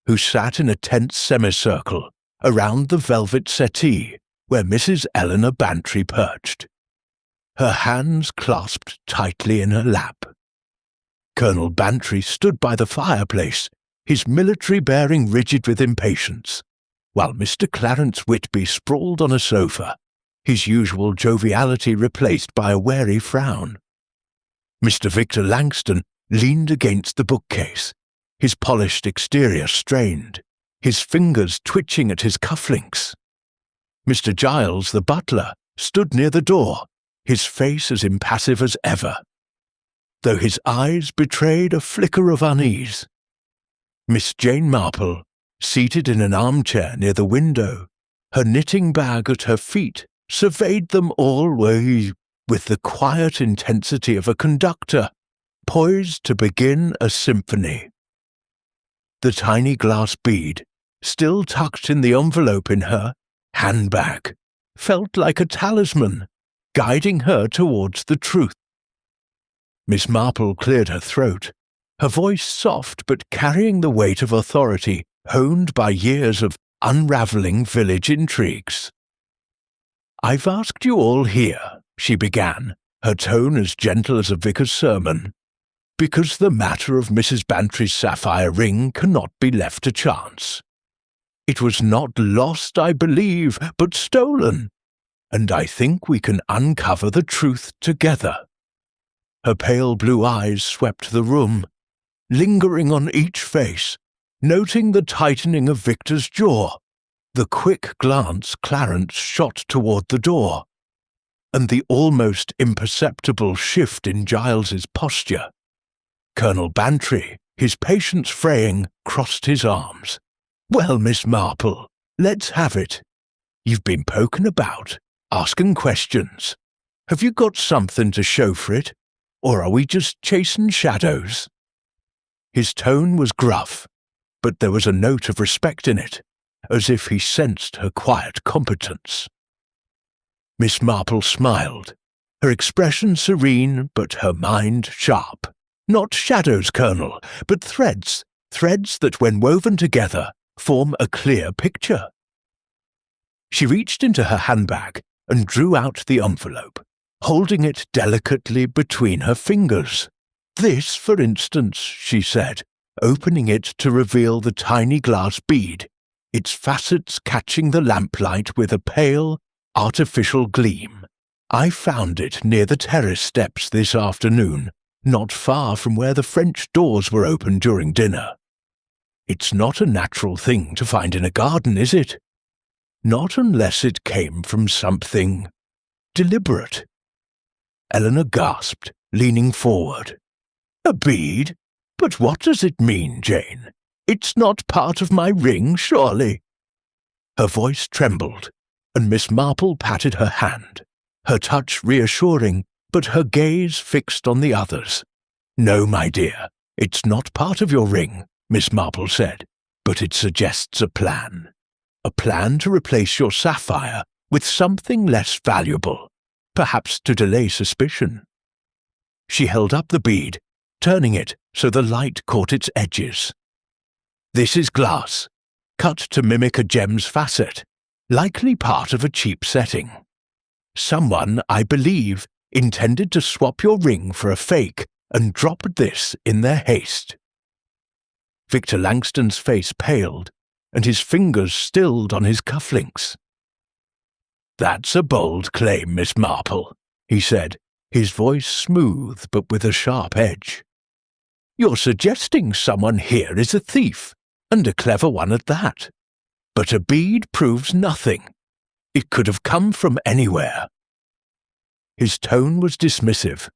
who sat in a tense semicircle around the velvet settee where Mrs. Eleanor Bantry perched, her hands clasped tightly in her lap. Colonel Bantry stood by the fireplace, his military bearing rigid with impatience, while Mr. Clarence Whitby sprawled on a sofa, his usual joviality replaced by a wary frown. Mr. Victor Langston leaned against the bookcase, his polished exterior strained, his fingers twitching at his cufflinks. Mr. Giles, the butler, stood near the door, his face as impassive as ever, though his eyes betrayed a flicker of unease. Miss Jane Marple, seated in an armchair near the window, her knitting bag at her feet, surveyed them all with the quiet intensity of a conductor, poised to begin a symphony. The tiny glass bead, still tucked in the envelope in her handbag, felt like a talisman, guiding her towards the truth. Miss Marple cleared her throat, her voice soft but carrying the weight of authority honed by years of unravelling village intrigues. "I've asked you all here," she began, her tone as gentle as a vicar's sermon, "because the matter of Mrs. Bantry's sapphire ring cannot be left to chance. It was not lost, I believe, but stolen, and I think we can uncover the truth together." Her pale blue eyes swept the room, lingering on each face, noting the tightening of Victor's jaw, the quick glance Clarence shot toward the door, and the almost imperceptible shift in Giles's posture. Colonel Bantry, his patience fraying, crossed his arms. "Well, Miss Marple, let's have it. You've been poking about, asking questions. Have you got something to show for it? Or are we just chasing shadows?" His tone was gruff, but there was a note of respect in it, as if he sensed her quiet competence. Miss Marple smiled, her expression serene but her mind sharp. "Not shadows, Colonel, but threads that when woven together form a clear picture." She reached into her handbag and drew out the envelope, holding it delicately between her fingers. "This, for instance," she said, opening it to reveal the tiny glass bead, its facets catching the lamplight with a pale, artificial gleam. "I found it near the terrace steps this afternoon, not far from where the French doors were opened during dinner. It's not a natural thing to find in a garden, is it? Not unless it came from something deliberate." Eleanor gasped, leaning forward. "A bead? But what does it mean, Jane? It's not part of my ring, surely?" Her voice trembled, and Miss Marple patted her hand, her touch reassuring, but her gaze fixed on the others. "No, my dear, it's not part of your ring," Miss Marple said, "but it suggests a plan. A plan to replace your sapphire with something less valuable, perhaps to delay suspicion." She held up the bead, turning it so the light caught its edges. "This is glass, cut to mimic a gem's facet, likely part of a cheap setting. Someone, I believe, intended to swap your ring for a fake and dropped this in their haste." Victor Langston's face paled, and his fingers stilled on his cufflinks. "That's a bold claim, Miss Marple," he said, his voice smooth but with a sharp edge. "You're suggesting someone here is a thief, and a clever one at that. But a bead proves nothing. It could have come from anywhere." His tone was dismissive,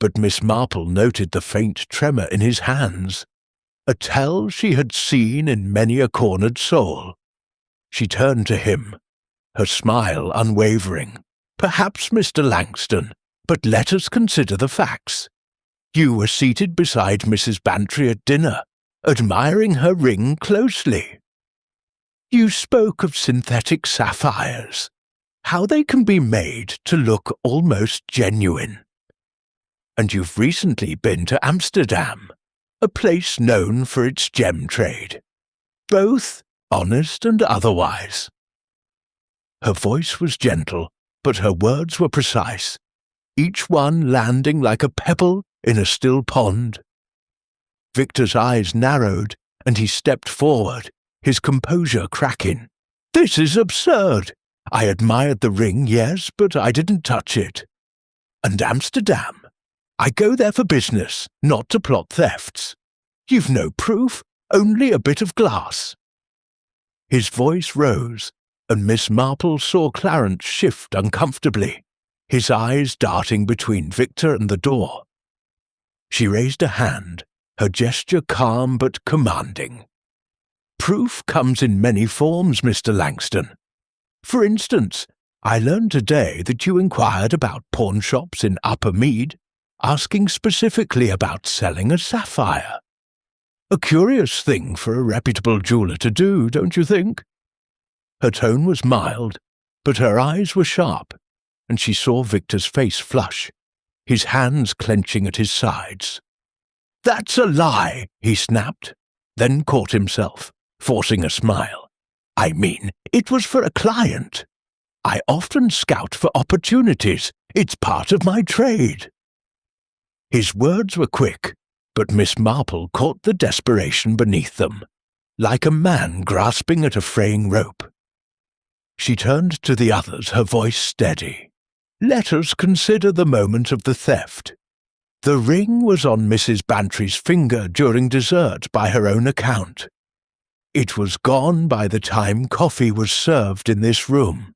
but Miss Marple noted the faint tremor in his hands, a tell she had seen in many a cornered soul. She turned to him, her smile unwavering. "Perhaps, Mr. Langston, but let us consider the facts. You were seated beside Mrs. Bantry at dinner, admiring her ring closely. You spoke of synthetic sapphires, how they can be made to look almost genuine. And you've recently been to Amsterdam, a place known for its gem trade, both honest and otherwise. Her voice was gentle, but her words were precise, each one landing like a pebble in a still pond. Victor's eyes narrowed, and he stepped forward, his composure cracking. This is absurd. I admired the ring, yes, but I didn't touch it. And Amsterdam? I go there for business, not to plot thefts. You've no proof, only a bit of glass. His voice rose, and Miss Marple saw Clarence shift uncomfortably, his eyes darting between Victor and the door. She raised a hand, her gesture calm but commanding. Proof comes in many forms, Mr. Langston. For instance, I learned today that you inquired about pawnshops in Upper Mead, asking specifically about selling a sapphire. A curious thing for a reputable jeweller to do, don't you think? Her tone was mild, but her eyes were sharp, and she saw Victor's face flush, his hands clenching at his sides. That's a lie, he snapped, then caught himself, forcing a smile. I mean, it was for a client. I often scout for opportunities. It's part of my trade. His words were quick, but Miss Marple caught the desperation beneath them, like a man grasping at a fraying rope. She turned to the others, her voice steady. Let us consider the moment of the theft. The ring was on Mrs. Bantry's finger during dessert by her own account. It was gone by the time coffee was served in this room.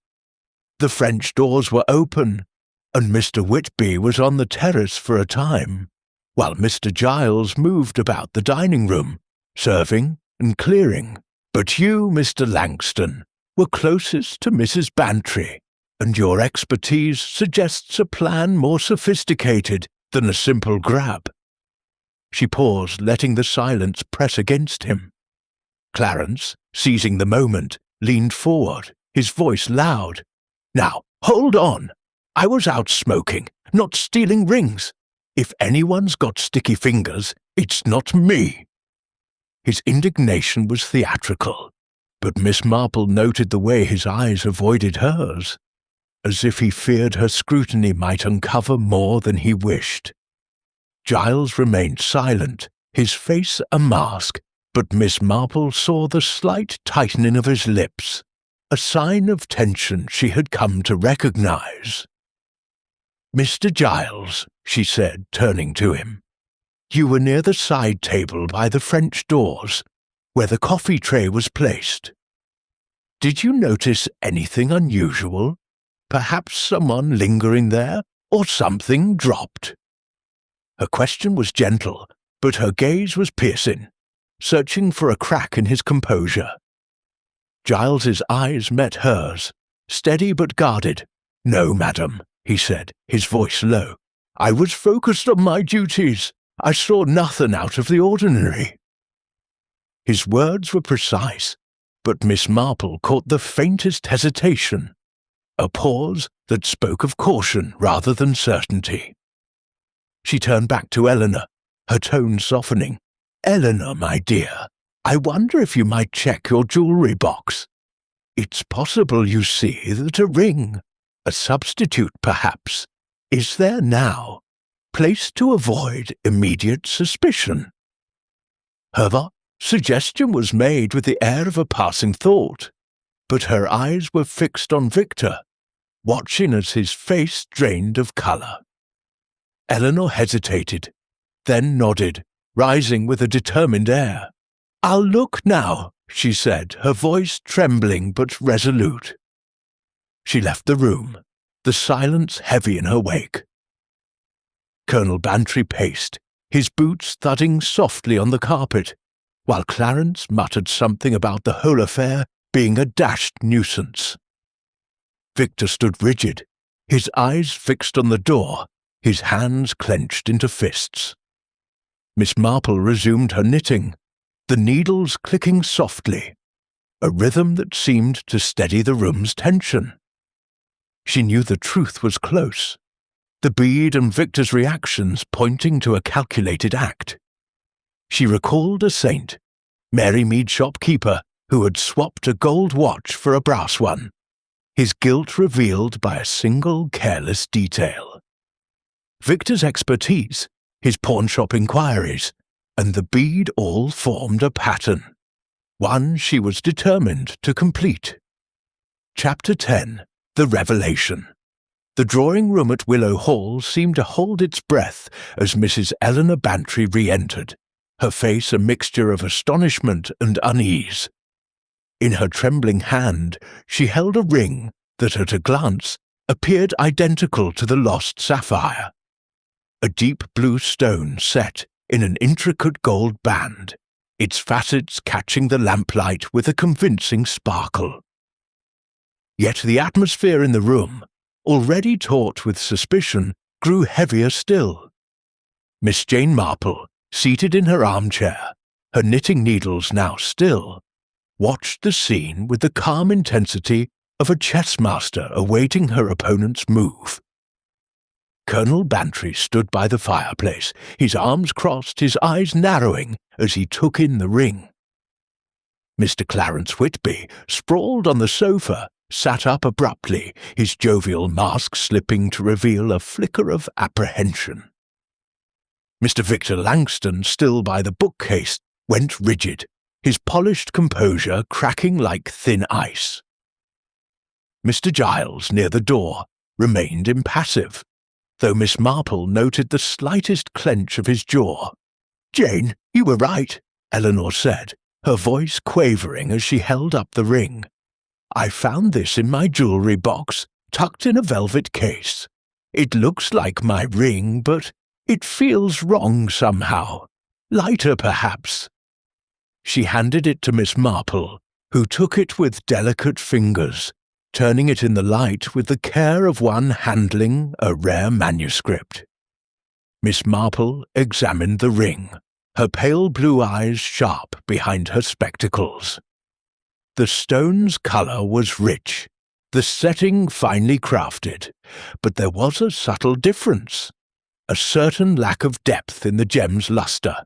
The French doors were open, and Mr. Whitby was on the terrace for a time, while Mr. Giles moved about the dining room, serving and clearing. But you, Mr. Langston, were closest to Mrs. Bantry, and your expertise suggests a plan more sophisticated than a simple grab. She paused, letting the silence press against him. Clarence, seizing the moment, leaned forward, his voice loud. Now, hold on. I was out smoking, not stealing rings. If anyone's got sticky fingers, it's not me. His indignation was theatrical, but Miss Marple noted the way his eyes avoided hers, as if he feared her scrutiny might uncover more than he wished. Giles remained silent, his face a mask, but Miss Marple saw the slight tightening of his lips, a sign of tension she had come to recognize. Mr. Giles, she said, turning to him, you were near the side table by the French doors, where the coffee tray was placed. Did you notice anything unusual? Perhaps someone lingering there, or something dropped? Her question was gentle, but her gaze was piercing, searching for a crack in his composure. Giles's eyes met hers, steady but guarded. No, madam, he said, his voice low. I was focused on my duties. I saw nothing out of the ordinary. His words were precise, but Miss Marple caught the faintest hesitation, a pause that spoke of caution rather than certainty. She turned back to Eleanor, her tone softening. Eleanor, my dear, I wonder if you might check your jewellery box. It's possible, you see, that a ring, a substitute perhaps, is there now, placed to avoid immediate suspicion. Her suggestion was made with the air of a passing thought, but her eyes were fixed on Victor, watching as his face drained of colour. Eleanor hesitated, then nodded, rising with a determined air. I'll look now, she said, her voice trembling but resolute. She left the room, the silence heavy in her wake. Colonel Bantry paced, his boots thudding softly on the carpet, while Clarence muttered something about the whole affair being a dashed nuisance. Victor stood rigid, his eyes fixed on the door, his hands clenched into fists. Miss Marple resumed her knitting, the needles clicking softly, a rhythm that seemed to steady the room's tension. She knew the truth was close, the bead and Victor's reactions pointing to a calculated act. She recalled a saint, Mary Mead shopkeeper, who had swapped a gold watch for a brass one, his guilt revealed by a single careless detail. Victor's expertise, his pawnshop inquiries, and the bead all formed a pattern, one she was determined to complete. Chapter 10. The Revelation. The drawing-room at Willow Hall seemed to hold its breath as Mrs. Eleanor Bantry re-entered, her face a mixture of astonishment and unease. In her trembling hand she held a ring that at a glance appeared identical to the lost sapphire. A deep blue stone set in an intricate gold band, its facets catching the lamplight with a convincing sparkle. Yet the atmosphere in the room, already taut with suspicion, grew heavier still. Miss Jane Marple, seated in her armchair, her knitting needles now still, watched the scene with the calm intensity of a chess master awaiting her opponent's move. Colonel Bantry stood by the fireplace, his arms crossed, his eyes narrowing as he took in the ring. Mr. Clarence Whitby, sprawled on the sofa, sat up abruptly, his jovial mask slipping to reveal a flicker of apprehension. Mr. Victor Langston, still by the bookcase, went rigid, his polished composure cracking like thin ice. Mr. Giles, near the door, remained impassive, though Miss Marple noted the slightest clench of his jaw. "Jane, you were right," Eleanor said, her voice quavering as she held up the ring. "I found this in my jewellery box, tucked in a velvet case. It looks like my ring, but it feels wrong somehow. Lighter, perhaps." She handed it to Miss Marple, who took it with delicate fingers, turning it in the light with the care of one handling a rare manuscript. Miss Marple examined the ring, her pale blue eyes sharp behind her spectacles. The stone's colour was rich, the setting finely crafted, but there was a subtle difference, a certain lack of depth in the gem's lustre,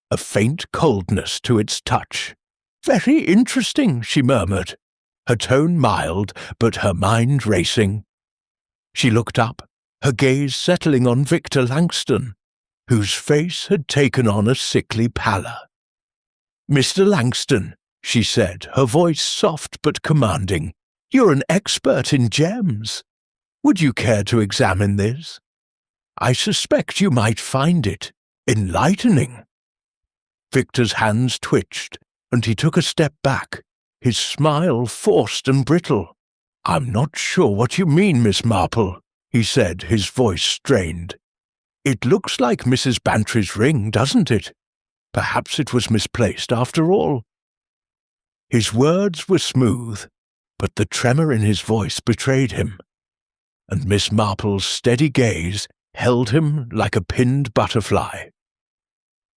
a faint coldness to its touch. "Very interesting," she murmured, her tone mild but her mind racing. She looked up, her gaze settling on Victor Langston, whose face had taken on a sickly pallor. "Mr. Langston," she said, her voice soft but commanding, "you're an expert in gems. Would you care to examine this? I suspect you might find it enlightening." Victor's hands twitched, and he took a step back, his smile forced and brittle. "I'm not sure what you mean, Miss Marple," he said, his voice strained. "It looks like Mrs. Bantry's ring, doesn't it? Perhaps it was misplaced after all." His words were smooth, but the tremor in his voice betrayed him, and Miss Marple's steady gaze held him like a pinned butterfly.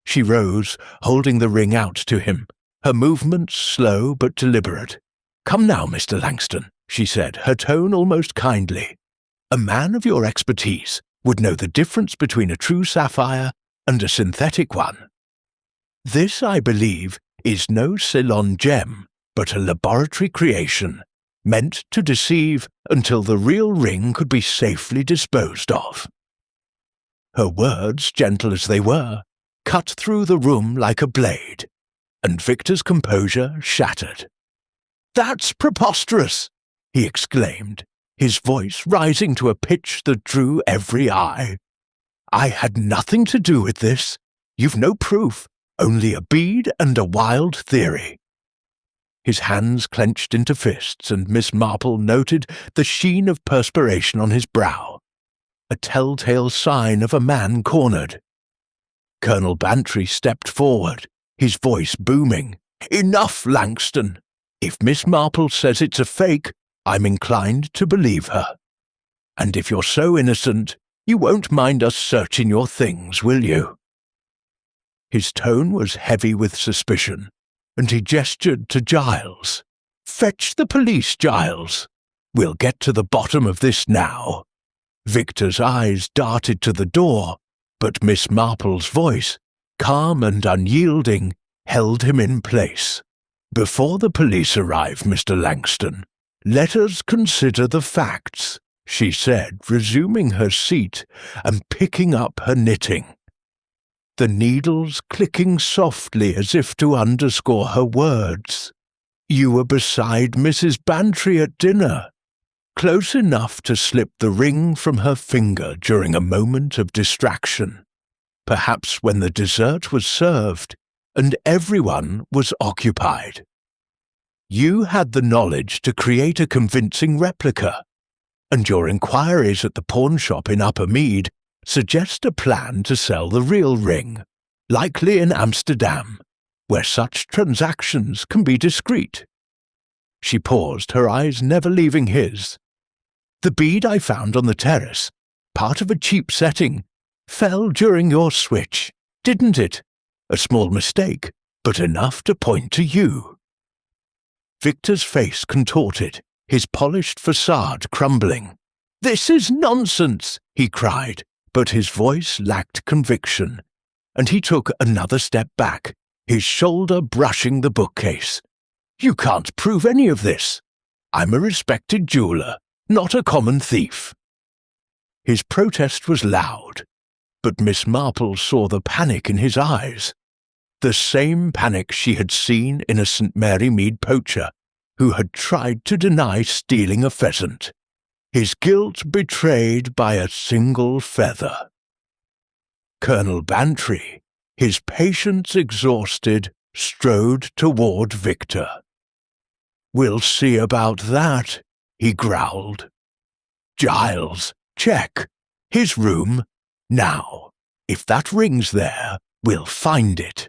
She rose, holding the ring out to him, her movements slow but deliberate. "Come now, Mr. Langston," she said, her tone almost kindly. "A man of your expertise would know the difference between a true sapphire and a synthetic one. This, I believe, is no Ceylon gem, but a laboratory creation, meant to deceive until the real ring could be safely disposed of." Her words, gentle as they were, cut through the room like a blade, and Victor's composure shattered. "That's preposterous!" he exclaimed, his voice rising to a pitch that drew every eye. "I had nothing to do with this. You've no proof, only a bead and a wild theory." His hands clenched into fists, and Miss Marple noted the sheen of perspiration on his brow, a telltale sign of a man cornered. Colonel Bantry stepped forward, his voice booming. "Enough, Langston! If Miss Marple says it's a fake, I'm inclined to believe her. And if you're so innocent, you won't mind us searching your things, will you?" His tone was heavy with suspicion, and he gestured to Giles. "Fetch the police, Giles. We'll get to the bottom of this now." Victor's eyes darted to the door, but Miss Marple's voice, calm and unyielding, held him in place. "Before the police arrive, Mr. Langston, let us consider the facts," she said, resuming her seat and picking up her knitting, the needles clicking softly as if to underscore her words. "You were beside Mrs. Bantry at dinner, close enough to slip the ring from her finger during a moment of distraction, perhaps when the dessert was served and everyone was occupied. You had the knowledge to create a convincing replica, and your inquiries at the pawnshop in Upper Mead suggest a plan to sell the real ring, likely in Amsterdam, where such transactions can be discreet." She paused, her eyes never leaving his. "The bead I found on the terrace, part of a cheap setting, fell during your switch, didn't it? A small mistake, but enough to point to you." Victor's face contorted, his polished facade crumbling. "This is nonsense," he cried, but his voice lacked conviction, and he took another step back, his shoulder brushing the bookcase. "You can't prove any of this. I'm a respected jeweller, not a common thief." His protest was loud, but Miss Marple saw the panic in his eyes, the same panic she had seen in a St. Mary Mead poacher who had tried to deny stealing a pheasant, his guilt betrayed by a single feather. Colonel Bantry, his patience exhausted, strode toward Victor. "We'll see about that," he growled. "Giles, check. His room. Now, if that ring's there, we'll find it."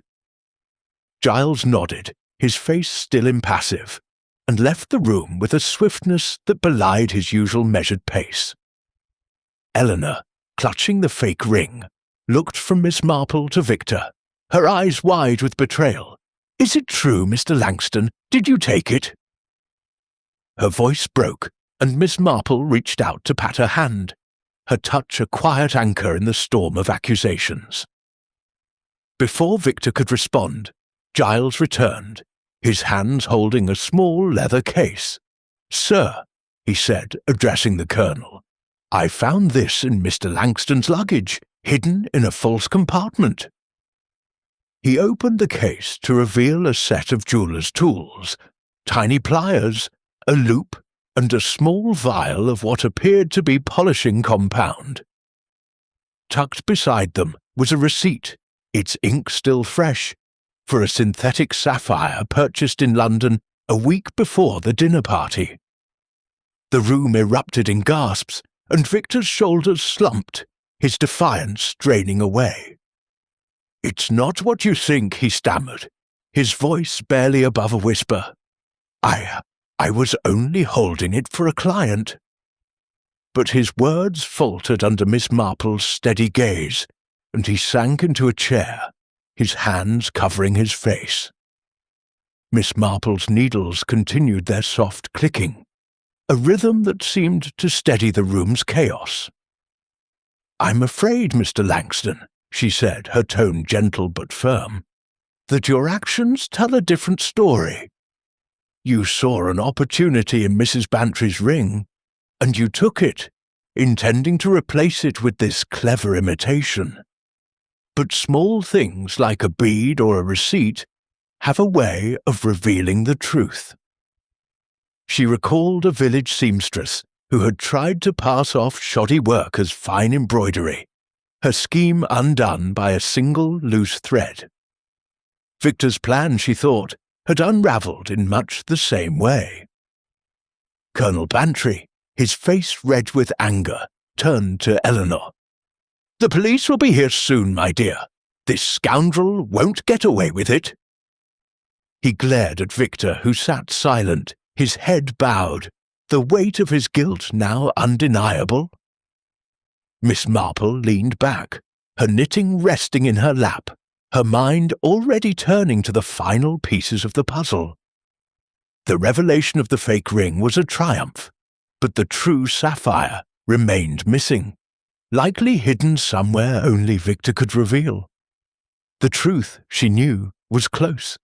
Giles nodded, his face still impassive, and left the room with a swiftness that belied his usual measured pace. Eleanor, clutching the fake ring, looked from Miss Marple to Victor, her eyes wide with betrayal. "Is it true, Mr. Langston? Did you take it?" Her voice broke, and Miss Marple reached out to pat her hand, her touch a quiet anchor in the storm of accusations. Before Victor could respond, Giles returned, his hands holding a small leather case. "Sir," he said, addressing the colonel, "I found this in Mr. Langston's luggage, hidden in a false compartment." He opened the case to reveal a set of jeweller's tools, tiny pliers, a loop, and a small vial of what appeared to be polishing compound. Tucked beside them was a receipt, its ink still fresh, for a synthetic sapphire purchased in London a week before the dinner party. The room erupted in gasps, and Victor's shoulders slumped, his defiance draining away. "It's not what you think," he stammered, his voice barely above a whisper. I was only holding it for a client." But his words faltered under Miss Marple's steady gaze, and he sank into a chair, his hands covering his face. Miss Marple's needles continued their soft clicking, a rhythm that seemed to steady the room's chaos. "I'm afraid, Mr. Langston," she said, her tone gentle but firm, "that your actions tell a different story. You saw an opportunity in Mrs. Bantry's ring, and you took it, intending to replace it with this clever imitation. But small things like a bead or a receipt have a way of revealing the truth." She recalled a village seamstress who had tried to pass off shoddy work as fine embroidery, her scheme undone by a single loose thread. Victor's plan, she thought, had unravelled in much the same way. Colonel Bantry, his face red with anger, turned to Eleanor. "The police will be here soon, my dear. This scoundrel won't get away with it." He glared at Victor, who sat silent, his head bowed, the weight of his guilt now undeniable. Miss Marple leaned back, her knitting resting in her lap, her mind already turning to the final pieces of the puzzle. The revelation of the fake ring was a triumph, but the true sapphire remained missing, likely hidden somewhere only Victor could reveal. The truth, she knew, was close,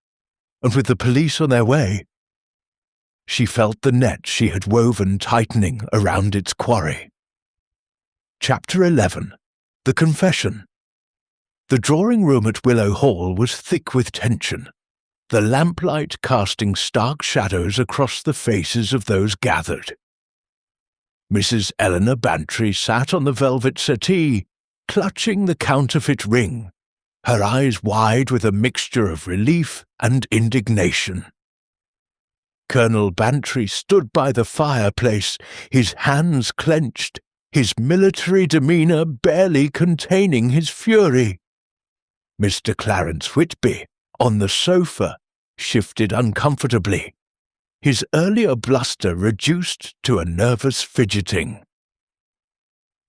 and with the police on their way, she felt the net she had woven tightening around its quarry. Chapter 11. The Confession. The drawing room at Willow Hall was thick with tension, the lamplight casting stark shadows across the faces of those gathered. Mrs. Eleanor Bantry sat on the velvet settee, clutching the counterfeit ring, her eyes wide with a mixture of relief and indignation. Colonel Bantry stood by the fireplace, his hands clenched, his military demeanour barely containing his fury. Mr. Clarence Whitby, on the sofa, shifted uncomfortably, his earlier bluster reduced to a nervous fidgeting.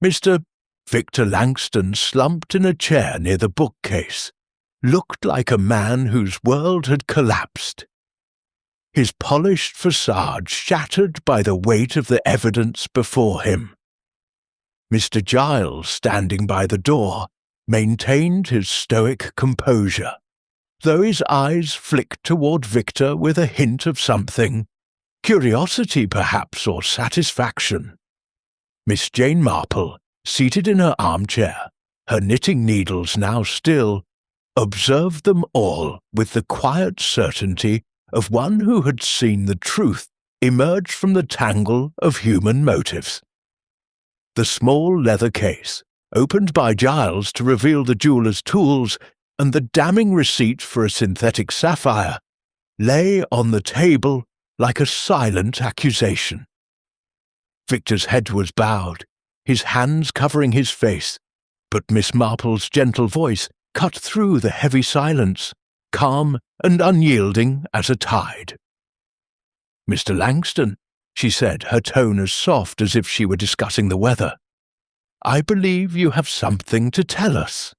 Mr. Victor Langston, slumped in a chair near the bookcase, looked like a man whose world had collapsed, his polished facade shattered by the weight of the evidence before him. Mr. Giles, standing by the door, maintained his stoic composure, though his eyes flicked toward Victor with a hint of something, curiosity perhaps, or satisfaction. Miss Jane Marple, seated in her armchair, her knitting needles now still, observed them all with the quiet certainty of one who had seen the truth emerge from the tangle of human motives. The small leather case, opened by Giles to reveal the jeweller's tools and the damning receipt for a synthetic sapphire, lay on the table like a silent accusation. Victor's head was bowed, his hands covering his face, but Miss Marple's gentle voice cut through the heavy silence, calm and unyielding as a tide. "Mr. Langston," she said, her tone as soft as if she were discussing the weather, "I believe you have something to tell us.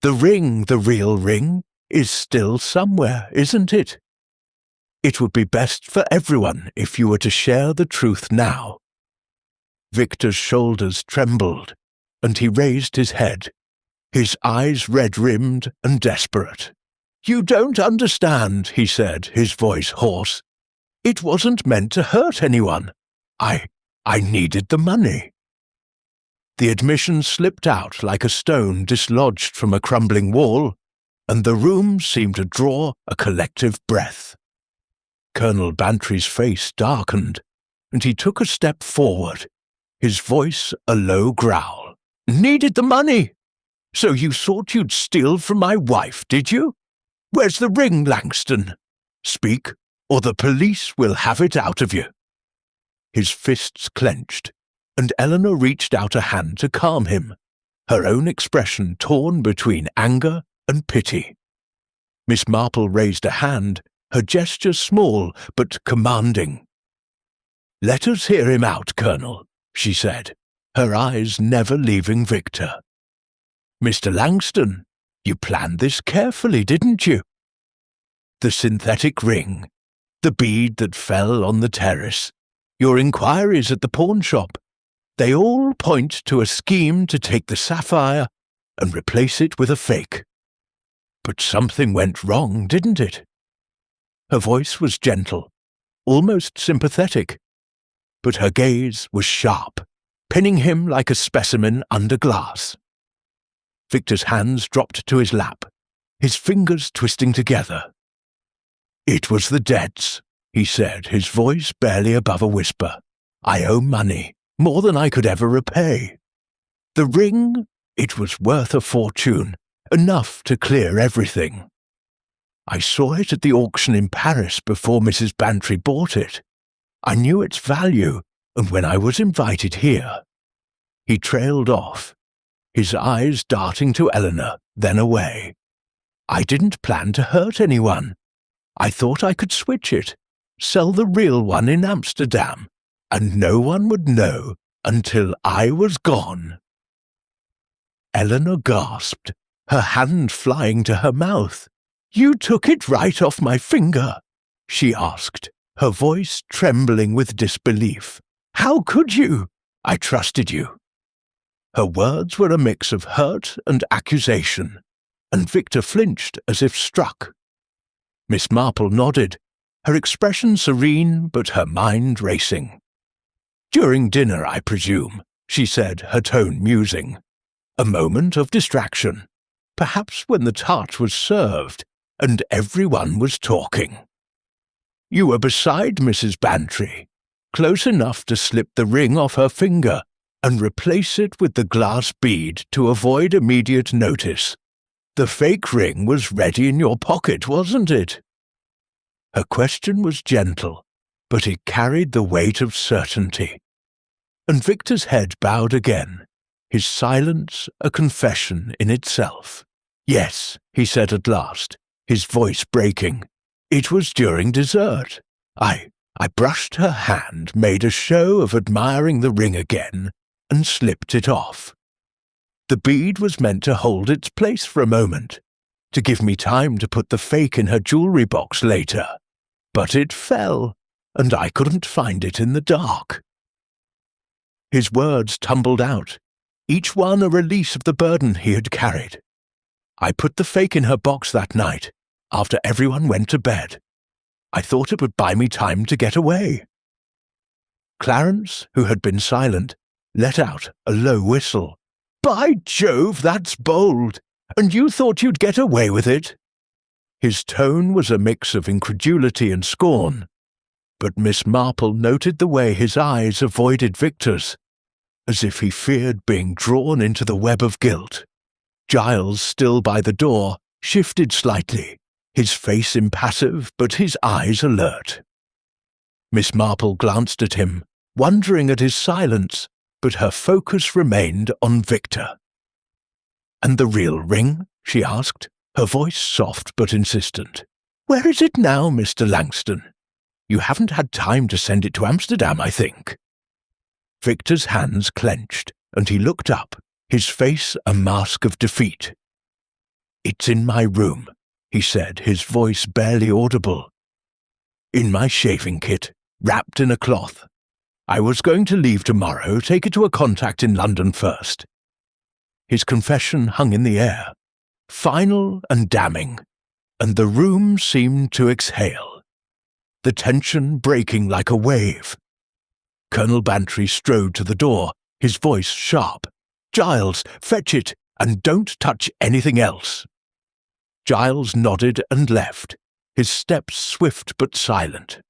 The ring, the real ring, is still somewhere, isn't it? It would be best for everyone if you were to share the truth now." Victor's shoulders trembled, and he raised his head, his eyes red-rimmed and desperate. "You don't understand," he said, his voice hoarse. "It wasn't meant to hurt anyone. I needed the money." The admission slipped out like a stone dislodged from a crumbling wall, and the room seemed to draw a collective breath. Colonel Bantry's face darkened, and he took a step forward, his voice a low growl. "Needed the money? So you thought you'd steal from my wife, did you? Where's the ring, Langston? Speak, or the police will have it out of you." His fists clenched, and Eleanor reached out a hand to calm him, her own expression torn between anger and pity. Miss Marple raised a hand, her gesture small but commanding. "Let us hear him out, Colonel," she said, her eyes never leaving Victor. "Mr. Langston, you planned this carefully, didn't you? The synthetic ring, the bead that fell on the terrace, your inquiries at the pawnshop, they all point to a scheme to take the sapphire and replace it with a fake. But something went wrong, didn't it?" Her voice was gentle, almost sympathetic, but her gaze was sharp, pinning him like a specimen under glass. Victor's hands dropped to his lap, his fingers twisting together. "It was the debts," he said, his voice barely above a whisper. "I owe money, more than I could ever repay. The ring, it was worth a fortune, enough to clear everything. I saw it at the auction in Paris before Mrs. Bantry bought it. I knew its value, and when I was invited here—" He trailed off, his eyes darting to Eleanor, then away. "I didn't plan to hurt anyone. I thought I could switch it, sell the real one in Amsterdam, and no one would know until I was gone." Eleanor gasped, her hand flying to her mouth. "You took it right off my finger," she asked, her voice trembling with disbelief. "How could you? I trusted you." Her words were a mix of hurt and accusation, and Victor flinched as if struck. Miss Marple nodded, her expression serene but her mind racing. "During dinner, I presume," she said, her tone musing. "A moment of distraction, perhaps when the tart was served and everyone was talking. You were beside Mrs. Bantry, close enough to slip the ring off her finger and replace it with the glass bead to avoid immediate notice. The fake ring was ready in your pocket, wasn't it?" Her question was gentle, but it carried the weight of certainty. And Victor's head bowed again, his silence a confession in itself. "Yes," he said at last, his voice breaking. "It was during dessert. I brushed her hand, made a show of admiring the ring again, and slipped it off. The bead was meant to hold its place for a moment, to give me time to put the fake in her jewelry box later. But it fell, and I couldn't find it in the dark." His words tumbled out, each one a release of the burden he had carried. "I put the fake in her box that night, after everyone went to bed. I thought it would buy me time to get away." Clarence, who had been silent, let out a low whistle. "By Jove, that's bold! And you thought you'd get away with it?" His tone was a mix of incredulity and scorn, but Miss Marple noted the way his eyes avoided Victor's, as if he feared being drawn into the web of guilt. Giles, still by the door, shifted slightly, his face impassive but his eyes alert. Miss Marple glanced at him, wondering at his silence, but her focus remained on Victor. "And the real ring?" she asked, her voice soft but insistent. "Where is it now, Mr. Langston? You haven't had time to send it to Amsterdam, I think." Victor's hands clenched, and he looked up, his face a mask of defeat. "It's in my room," he said, his voice barely audible. "In my shaving kit, wrapped in a cloth. I was going to leave tomorrow, take it to a contact in London first." His confession hung in the air, final and damning, and the room seemed to exhale, the tension breaking like a wave. Colonel Bantry strode to the door, his voice sharp. "Giles, fetch it, and don't touch anything else." Giles nodded and left, his steps swift but silent.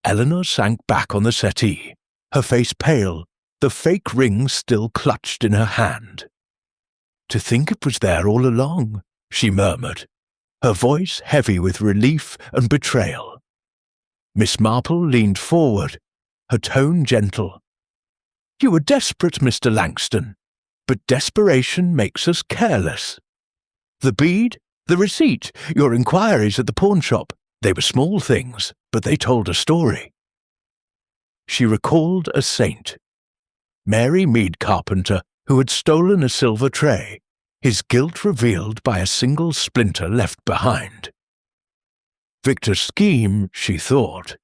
Eleanor sank back on the settee, her face pale, the fake ring still clutched in her hand. "To think it was there all along," she murmured, her voice heavy with relief and betrayal. Miss Marple leaned forward, her tone gentle. "You were desperate, Mr. Langston, but desperation makes us careless. The bead, the receipt, your inquiries at the pawnshop, they were small things, but they told a story." She recalled a saint, Mary Mead Carpenter, who had stolen a silver tray, his guilt revealed by a single splinter left behind. Victor's scheme, she thought,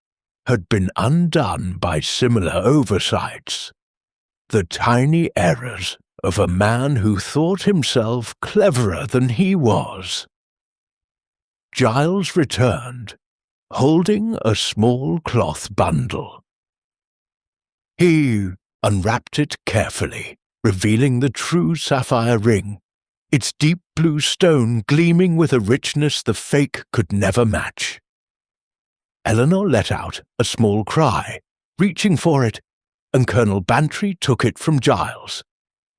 had been undone by similar oversights, the tiny errors of a man who thought himself cleverer than he was. Giles returned, holding a small cloth bundle. He unwrapped it carefully, revealing the true sapphire ring, its deep blue stone gleaming with a richness the fake could never match. Eleanor let out a small cry, reaching for it, and Colonel Bantry took it from Giles,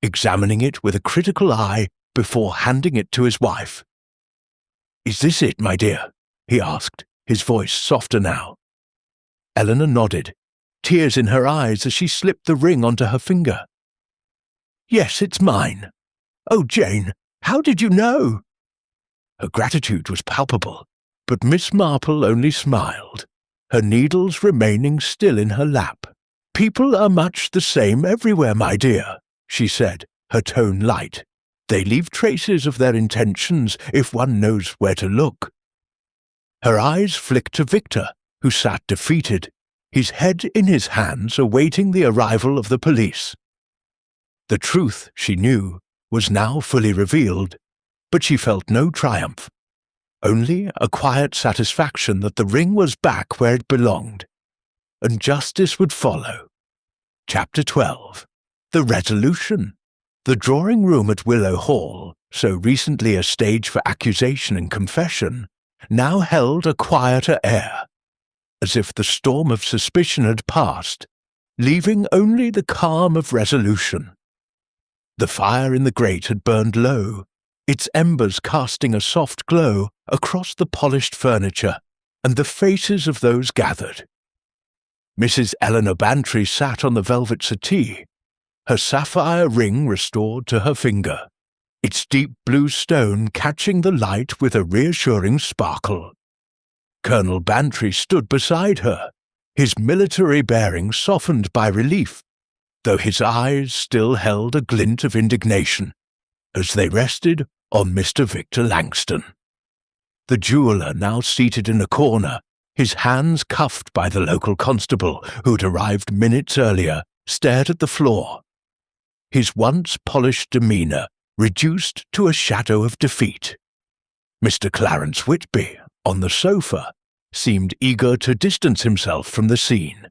examining it with a critical eye before handing it to his wife. "Is this it, my dear?" he asked, his voice softer now. Eleanor nodded, tears in her eyes as she slipped the ring onto her finger. "Yes, it's mine. Oh, Jane, how did you know?" Her gratitude was palpable, but Miss Marple only smiled, her needles remaining still in her lap. "People are much the same everywhere, my dear," she said, her tone light. They leave traces of their intentions if one knows where to look. Her eyes flicked to Victor, who sat defeated, his head in his hands awaiting the arrival of the police. The truth, she knew, was now fully revealed, but she felt no triumph, only a quiet satisfaction that the ring was back where it belonged, and justice would follow. Chapter 12. The Resolution. The drawing room at Willow Hall, so recently a stage for accusation and confession, now held a quieter air, as if the storm of suspicion had passed, leaving only the calm of resolution. The fire in the grate had burned low, its embers casting a soft glow across the polished furniture and the faces of those gathered. Mrs. Eleanor Bantry sat on the velvet settee, her sapphire ring restored to her finger, its deep blue stone catching the light with a reassuring sparkle. Colonel Bantry stood beside her, his military bearing softened by relief, though his eyes still held a glint of indignation, as they rested on Mr. Victor Langston. The jeweller, now seated in a corner, his hands cuffed by the local constable who'd arrived minutes earlier, stared at the floor, his once polished demeanour reduced to a shadow of defeat. Mr. Clarence Whitby, on the sofa, seemed eager to distance himself from the scene,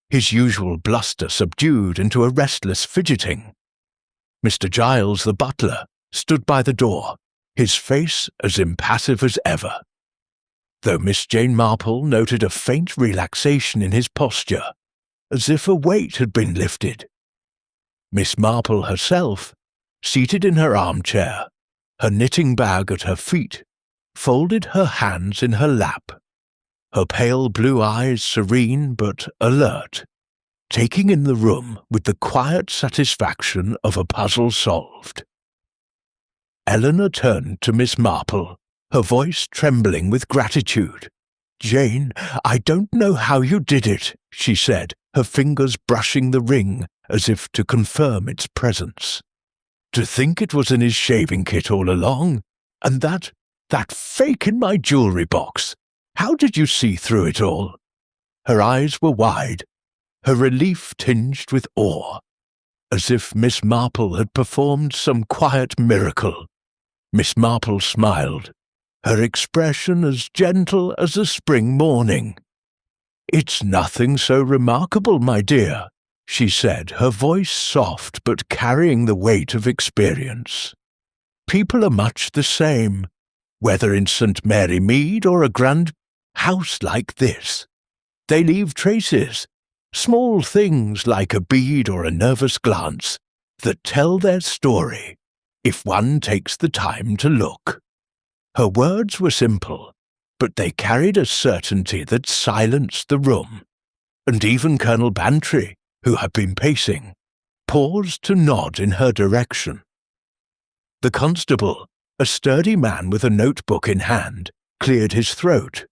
his usual bluster subdued into a restless fidgeting. Mr. Giles, the butler, stood by the door, his face as impassive as ever, though Miss Jane Marple noted a faint relaxation in his posture, as if a weight had been lifted. Miss Marple herself, seated in her armchair, her knitting bag at her feet, folded her hands in her lap, her pale blue eyes serene but alert, taking in the room with the quiet satisfaction of a puzzle solved. Eleanor turned to Miss Marple, her voice trembling with gratitude. "Jane, I don't know how you did it," she said, her fingers brushing the ring as if to confirm its presence. "To think it was in his shaving kit all along, and that fake in my jewellery box. How did you see through it all?" Her eyes were wide, her relief tinged with awe, as if Miss Marple had performed some quiet miracle. Miss Marple smiled, her expression as gentle as a spring morning. "It's nothing so remarkable, my dear," she said, her voice soft but carrying the weight of experience. "People are much the same, whether in St. Mary Mead or a grand house like this. They leave traces, small things like a bead or a nervous glance, that tell their story, if one takes the time to look." Her words were simple, but they carried a certainty that silenced the room, and even Colonel Bantry, who had been pacing, paused to nod in her direction. The constable, a sturdy man with a notebook in hand, cleared his throat.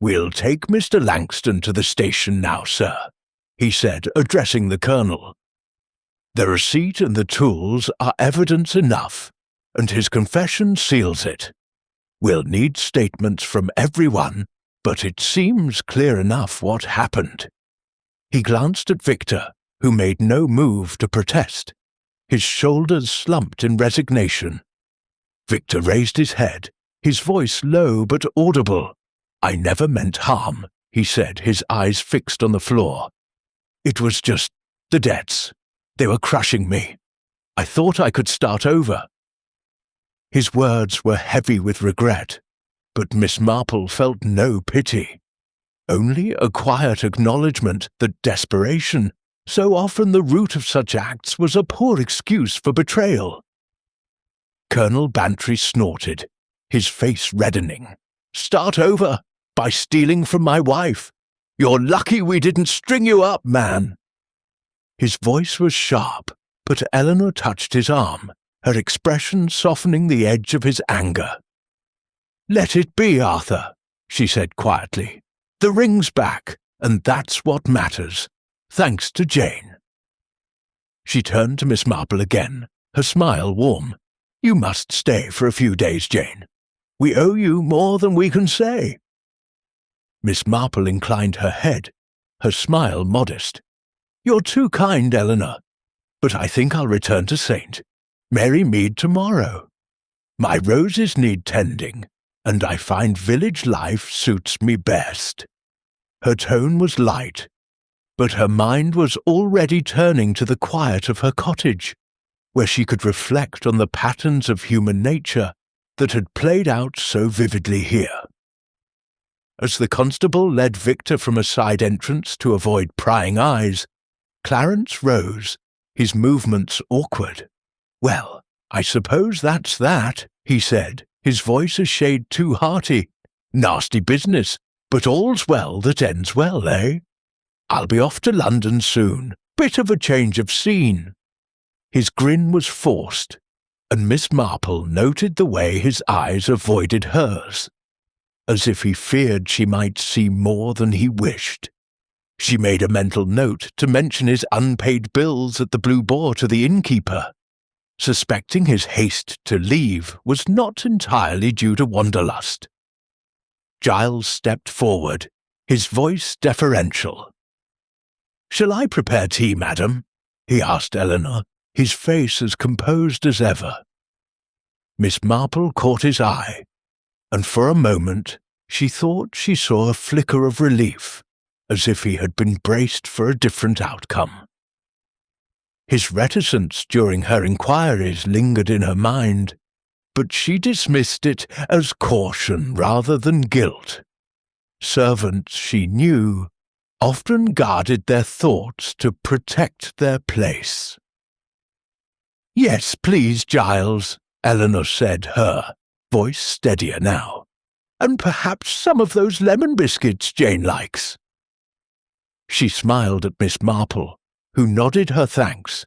"We'll take Mr. Langston to the station now, sir," he said, addressing the colonel. "The receipt and the tools are evidence enough, and his confession seals it. We'll need statements from everyone, but it seems clear enough what happened." He glanced at Victor, who made no move to protest. His shoulders slumped in resignation. Victor raised his head, his voice low but audible. "I never meant harm," he said, his eyes fixed on the floor. "It was just the debts. They were crushing me. I thought I could start over." His words were heavy with regret, but Miss Marple felt no pity, only a quiet acknowledgement that desperation, so often the root of such acts, was a poor excuse for betrayal. Colonel Bantry snorted, his face reddening. "Start over? By stealing from my wife? You're lucky we didn't string you up, man." His voice was sharp, but Eleanor touched his arm, her expression softening the edge of his anger. "Let it be, Arthur," she said quietly. "The ring's back, and that's what matters, thanks to Jane." She turned to Miss Marple again, her smile warm. "You must stay for a few days, Jane. We owe you more than we can say." Miss Marple inclined her head, her smile modest. "You're too kind, Eleanor, but I think I'll return to Saint. Mary Mead tomorrow. My roses need tending, and I find village life suits me best." Her tone was light, but her mind was already turning to the quiet of her cottage, where she could reflect on the patterns of human nature that had played out so vividly here. As the constable led Victor from a side entrance to avoid prying eyes, Clarence rose, his movements awkward. "Well, I suppose that's that," he said, his voice a shade too hearty. "Nasty business, but all's well that ends well, eh? I'll be off to London soon. Bit of a change of scene." His grin was forced, and Miss Marple noted the way his eyes avoided hers, as if he feared she might see more than he wished. She made a mental note to mention his unpaid bills at the Blue Boar to the innkeeper, suspecting his haste to leave was not entirely due to wanderlust. Giles stepped forward, his voice deferential. "Shall I prepare tea, madam?" he asked Eleanor, his face as composed as ever. Miss Marple caught his eye, and for a moment she thought she saw a flicker of relief, as if he had been braced for a different outcome. His reticence during her inquiries lingered in her mind, but she dismissed it as caution rather than guilt. Servants, she knew, often guarded their thoughts to protect their place. "Yes, please, Giles," Eleanor said, her voice steadier now. "And perhaps some of those lemon biscuits Jane likes." She smiled at Miss Marple, who nodded her thanks,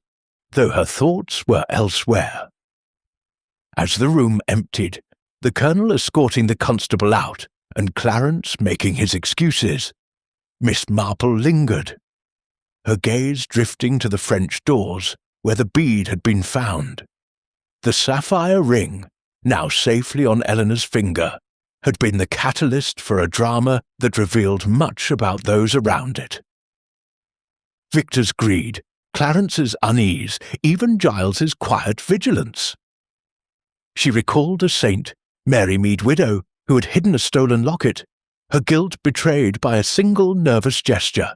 though her thoughts were elsewhere. As the room emptied, the Colonel escorting the constable out, and Clarence making his excuses, Miss Marple lingered, her gaze drifting to the French doors, where the bead had been found. The sapphire ring, now safely on Eleanor's finger, had been the catalyst for a drama that revealed much about those around it. Victor's greed, Clarence's unease, even Giles's quiet vigilance. She recalled a saint, Mary Mead widow, who had hidden a stolen locket, her guilt betrayed by a single nervous gesture.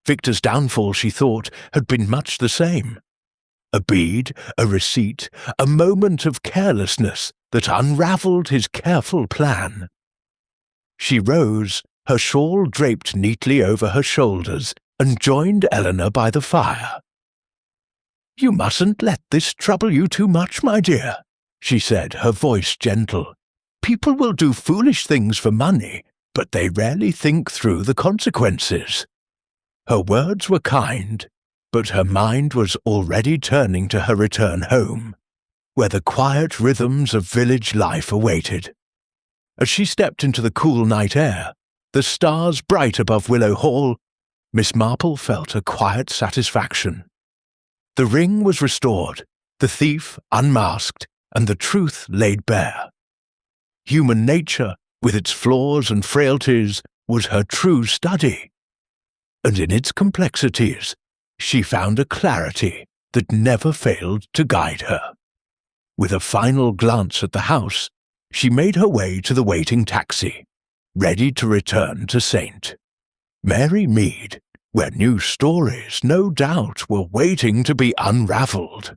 Victor's downfall, she thought, had been much the same. A bead, a receipt, a moment of carelessness that unravelled his careful plan. She rose, her shawl draped neatly over her shoulders, and joined Eleanor by the fire. "You mustn't let this trouble you too much, my dear," she said, her voice gentle. "People will do foolish things for money, but they rarely think through the consequences." Her words were kind, but her mind was already turning to her return home, where the quiet rhythms of village life awaited. As she stepped into the cool night air, the stars bright above Willow Hall, Miss Marple felt a quiet satisfaction. The ring was restored, the thief unmasked, and the truth laid bare. Human nature, with its flaws and frailties, was her true study. And in its complexities, she found a clarity that never failed to guide her. With a final glance at the house, she made her way to the waiting taxi, ready to return to Saint. Mary Mead, where new stories, no doubt, were waiting to be unravelled.